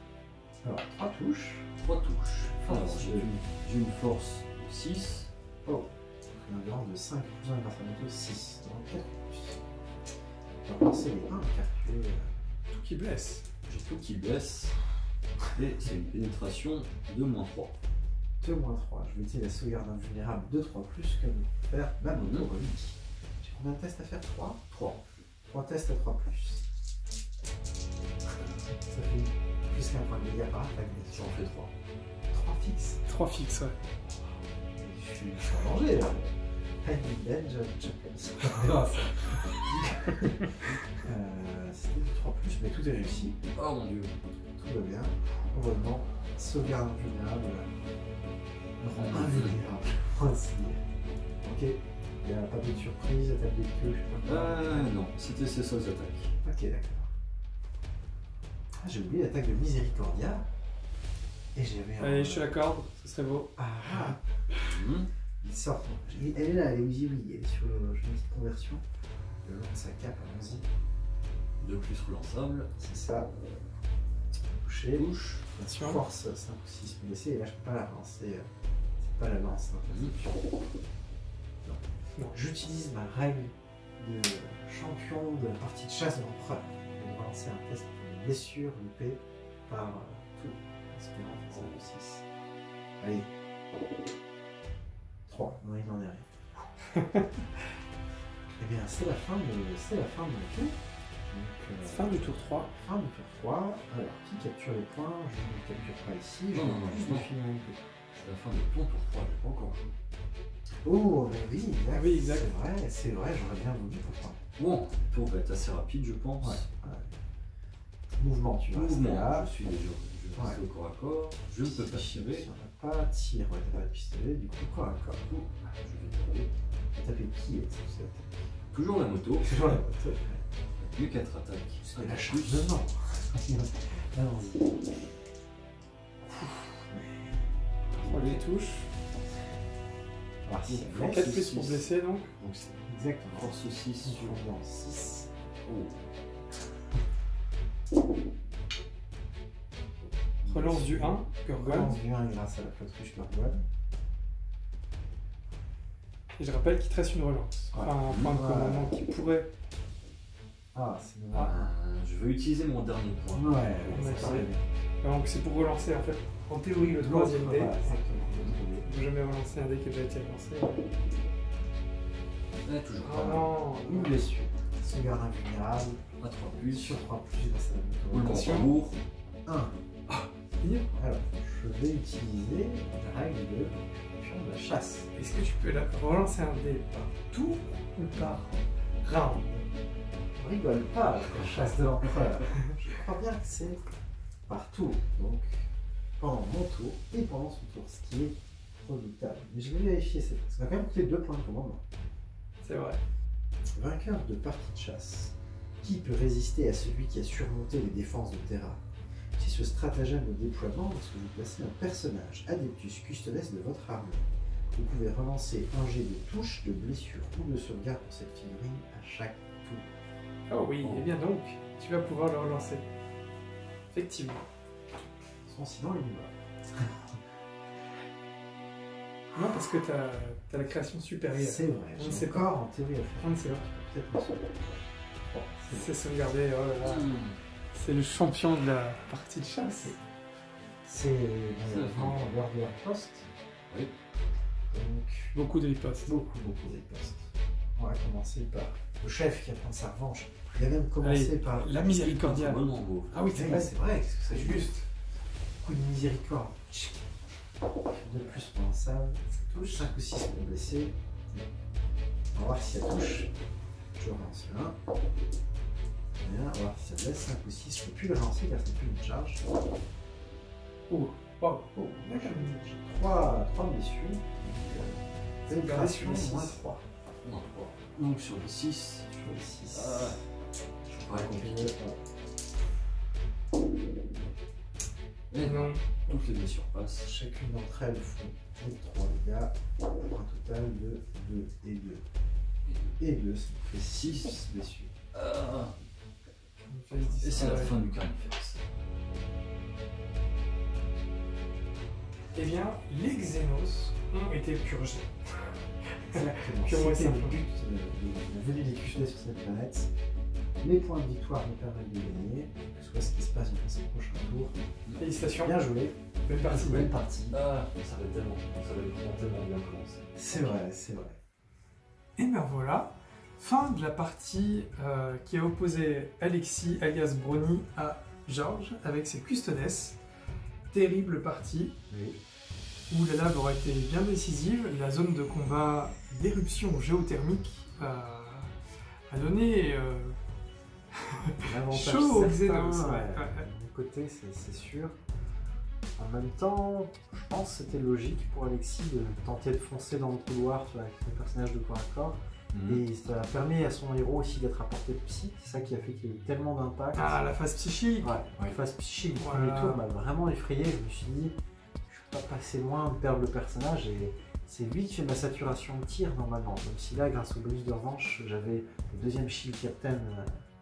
Alors, 3 touches. 3 touches. Alors, Force. j'ai une force de 6. Oh. Un rang de 5 plus 1 grâce à la moto, 6. Donc 4 plus. On va lancer les 1 car tu es. Tout qui blesse. J'ai tout qui baisse. Et c'est une pénétration de -3. 2 moins 3. Je vais utiliser la sauvegarde invulnérable de 3 plus comme faire ma moto relique. J'ai combien de tests à faire? 3. 3. 3 tests à 3 plus. Ça fait plus qu'un point de dégâts par attaque. J'en fais 3. 3 fixes. 3 fixes, ouais. Je suis en danger là. C'était du 3 plus, mais tout est réussi. Oh mon dieu. Tout va bien. Heureusement, sauvegarde invulnérable. Rend invulnérable. Ainsi. Ok. Il n'y a pas de surprise, attaque de queue, je sais pas. Non, c'était ses seules attaques. Ok, d'accord. Ah, j'ai oublié l'attaque de Miséricordia. Et j'avais un. Allez, je te l'accorde, ce serait beau. Ah, Mhm. il sort. Elle est là, elle est visible, elle est sur une petite conversion. Le long de sa cape, allons-y. 2 plus relançable. C'est ça. Touché. Touche. Attention. Force 5 ou 6 blessés. Et là, je peux pas la lancer. C'est pas la lance. Hein, Non. J'utilise ma règle de champion de la partie de chasse de l'empereur. Je vais lancer un test de blessure loupé par tout. Espérant faire 5 ou 6. Allez. 3. Non, il n'en est rien. Eh bien, c'est la fin de mon tour. Donc, Fin du tour 3. fin du tour 3. Alors, qui capture les points? Je ne les capture pas ici. Je Non, vais juste non. définir mon tour. C'est la fin de ton tour 3, j'ai pas encore joué. Oh, mais oui, exact. Ah oui, exact. C'est vrai, j'aurais bien voulu pourquoi. Bon, le tour va être assez rapide, je pense. Ouais. Mouvement, tu vas rester Mouvement, là. je suis déjà. Je vais passer au corps à corps. Je ne peux pas tirer. Si on n'a pas tir, ouais, t'as pas de pistolet, du coup, corps à corps. Je vais taper. T'as tapé qui est-ce que Toujours la moto. Toujours la moto. Mieux 4 attaques. C'est la Plus. chargement. Allons-y. On les touche. Alors, si Il faut 4 plus pour blesser donc. Donc c'est exactement. force 6 sur. Dans 6. Oh. Relance du 1, Gurgon. Relance du 1 grâce à la flotruche Gurgon. Et je rappelle qu'il te reste une relance. Ouais. Enfin, un point de commandement qui pourrait. Ah, c'est bon. Je vais utiliser mon dernier point. Ouais, D'accord. c'est Donc c'est pour relancer en fait. En théorie, le troisième dé. Voilà, exactement. Je ne jamais relancer un dé qui a déjà été lancé. Toujours Ah pas. non. Une blessure. Sauvegarde invulnérable. À 3 plus. Sur 3 plus grâce à la moto. Roulement Attention. tambour. 1. Pire. Alors, je vais utiliser la règle de champion de la chasse. Est-ce que tu peux relancer un dé par tour ou par round? On rigole pas avec la chasse de l'empereur. Je crois bien que c'est partout. Donc, pendant mon tour et pendant son tour, ce qui est redoutable. Mais je vais vérifier ça. Ça va quand même coûter 2 points de commandement. C'est vrai. Vainqueur de partie de chasse. Qui peut résister à celui qui a surmonté les défenses de Terra? C'est ce stratagème de déploiement lorsque vous placez un personnage Adeptus Custodes de votre armée. Vous pouvez relancer un jet de touche, de blessure ou de sauvegarde pour cette figurine à chaque tour. Oh oui, et bien donc, tu vas pouvoir le relancer. Effectivement. Sans sinon, il y va. Non, parce que tu as la création supérieure. C'est vrai. On ne J'ai sait encore en théorie à On ne sait pas. faire. Peut-être me sauver. Bon, C'est sauvegardé, oh là là. C'est le champion de la partie de chasse. c'est malheureusement l'heure de la poste. Oui. Donc, Beaucoup de ripostes. beaucoup de postes. On va commencer par le chef qui va prendre sa revanche. Il a même commencé Allez, par la miséricordia. Bon beau. Ah oui, c'est c'est vrai, vrai. c'est vrai, qu'est-ce que c'est C'est juste. juste. Coup de miséricorde. De plus pour un save, ça touche. 5 ou 6 pour blesser. On va voir si ça touche. Je relance le 1. Bien, on va voir si ça blesse. 5 ou 6, je ne peux plus le relancer car c'est plus une charge. Oh, oh, Oh, d'accord. j'ai 3 blessures. Pénétration, Pénétration, moins six. 3. Non, 3. Donc sur les 6. Sur les 6. Ah, je pourrais compliqué. Et non. Toutes les blessures passent. Chacune d'entre elles font 3 dégâts pour un total de 2 et 2. Et 2, ça fait 6 blessures. Ah, On fait et 10, c'est la ouais. fin du carnifex. Eh bien, les Xénos ont été purgés. Exactement. Purement et C'était le simplement. but de la venue des custodes sur cette planète. Les points de victoire nous permettent de gagner, que ce soit ce qui se passe dans ces prochains tours. Félicitations. Bien joué. Belle partie. Belle partie. Ah, ça va tellement bien commencer. C'est vrai, c'est vrai. Et ben voilà, fin de la partie qui a opposé Alexis alias Brony à Georges avec ses custodes. Terrible partie Oui. où la lave aurait été bien décisive. La zone de combat d'éruption géothermique a donné L'avantage chaud aux certain, Xénos. ouais. Ouais. De mon côté, c'est sûr. En même temps, je pense que c'était logique pour Alexis de tenter de foncer dans le couloir avec le personnage de corps à corps. Et ça a permis à son héros aussi d'être à portée de psy. C'est ça qui a fait qu'il y a eu tellement d'impact. Ah, la phase psychique. Ouais, la phase psychique du Voilà. premier tour m'a vraiment effrayé. Je me suis dit, je suis pas passé loin de perdre le personnage. Et c'est lui qui fait ma saturation de tir normalement. Même si là, grâce au bonus de revanche, j'avais le deuxième shield captain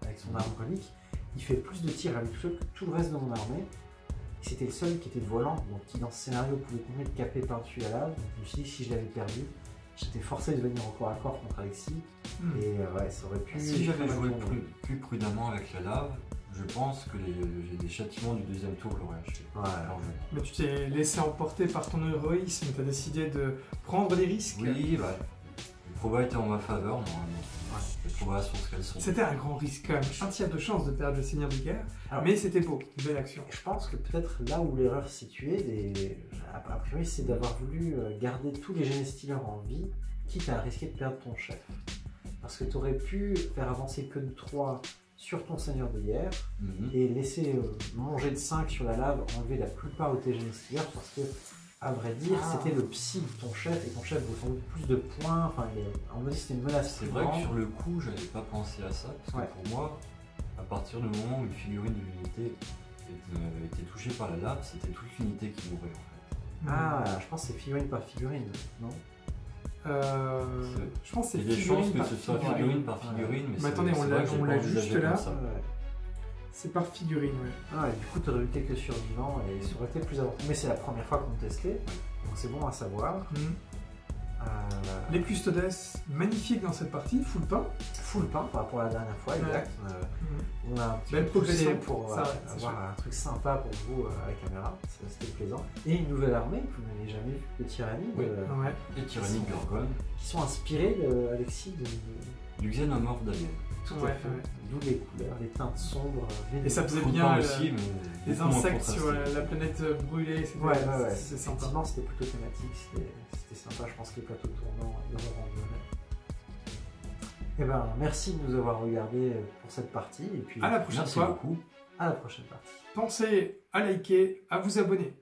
avec son arme relique, il fait plus de tirs à lui tout seul que tout le reste de mon armée. C'était le seul qui était de volant, donc qui dans ce scénario pouvait continuer de caper par-dessus la lave. Je me suis dit que si je l'avais perdu, j'étais forcé de venir au corps à corps contre Alexis. Et ouais, ça aurait pu... Si j'avais joué plus prudemment avec la lave, je pense que les châtiments du deuxième tour l'auraient acheté. Ouais. Mais tu t'es laissé emporter par ton héroïsme, tu as décidé de prendre des risques. Oui, bah, les probas étaient en ma faveur, normalement. Ouais, les probas sont ce qu'elles sont. C'était un grand risque quand même, un tiers de chance de perdre le Seigneur de guerre, mais c'était beau, une belle action. Je pense que peut-être là où l'erreur se situait, a priori, c'est d'avoir voulu garder tous les Génestealers en vie, quitte à risquer de perdre ton chef. Parce que tu aurais pu faire avancer que de 3 sur ton Seigneur de guerre et laisser manger de 5 sur la lave, enlever la plupart de tes Génestealers parce que, à vrai dire, c'était le psy de ton chef et ton chef vous font plus de points. Enfin, on me dit que c'était une menace. C'est vrai que sur le coup, j'avais pas pensé à ça parce que pour moi, à partir du moment où une figurine de l'unité était touchée par la lave, c'était toute l'unité qui mourait en fait. Ah, je pense que c'est figurine par figurine, non? Je pense que c'est il y a des chances que ce soit figurine. figurine par figurine, Mais attendez, on l'a juste là. Ça. C'est par figurine, ouais. Ah, et du coup, tu aurais eu quelques survivants et ça aurait été plus avancé. Mais c'est la première fois qu'on testait, donc c'est bon à savoir. Les custodes magnifiques dans cette partie, full pain. Full pain par rapport à la dernière fois, exact. On a un petit belle peu poussé progression pour ça, avoir un truc sympa pour vous à la caméra, c'était plaisant. Et une nouvelle armée que vous n'avez jamais vue, les tyrannies. Les tyrannies de Gorgone. Qui sont inspirées, Alexis, du xénomorphe d'Alien. Tout à fait. D'où les couleurs, les teintes sombres. Et ça faisait bien aussi, les insectes sur la planète brûlée. Ouais. C'est sympa. Effectivement, c'était plutôt thématique, c'était sympa. Je pense que les plateaux tournants le rendraient. Eh ben, merci de nous avoir regardés pour cette partie. Et puis, à la prochaine fois. Beaucoup. À la prochaine partie. Pensez à liker, à vous abonner.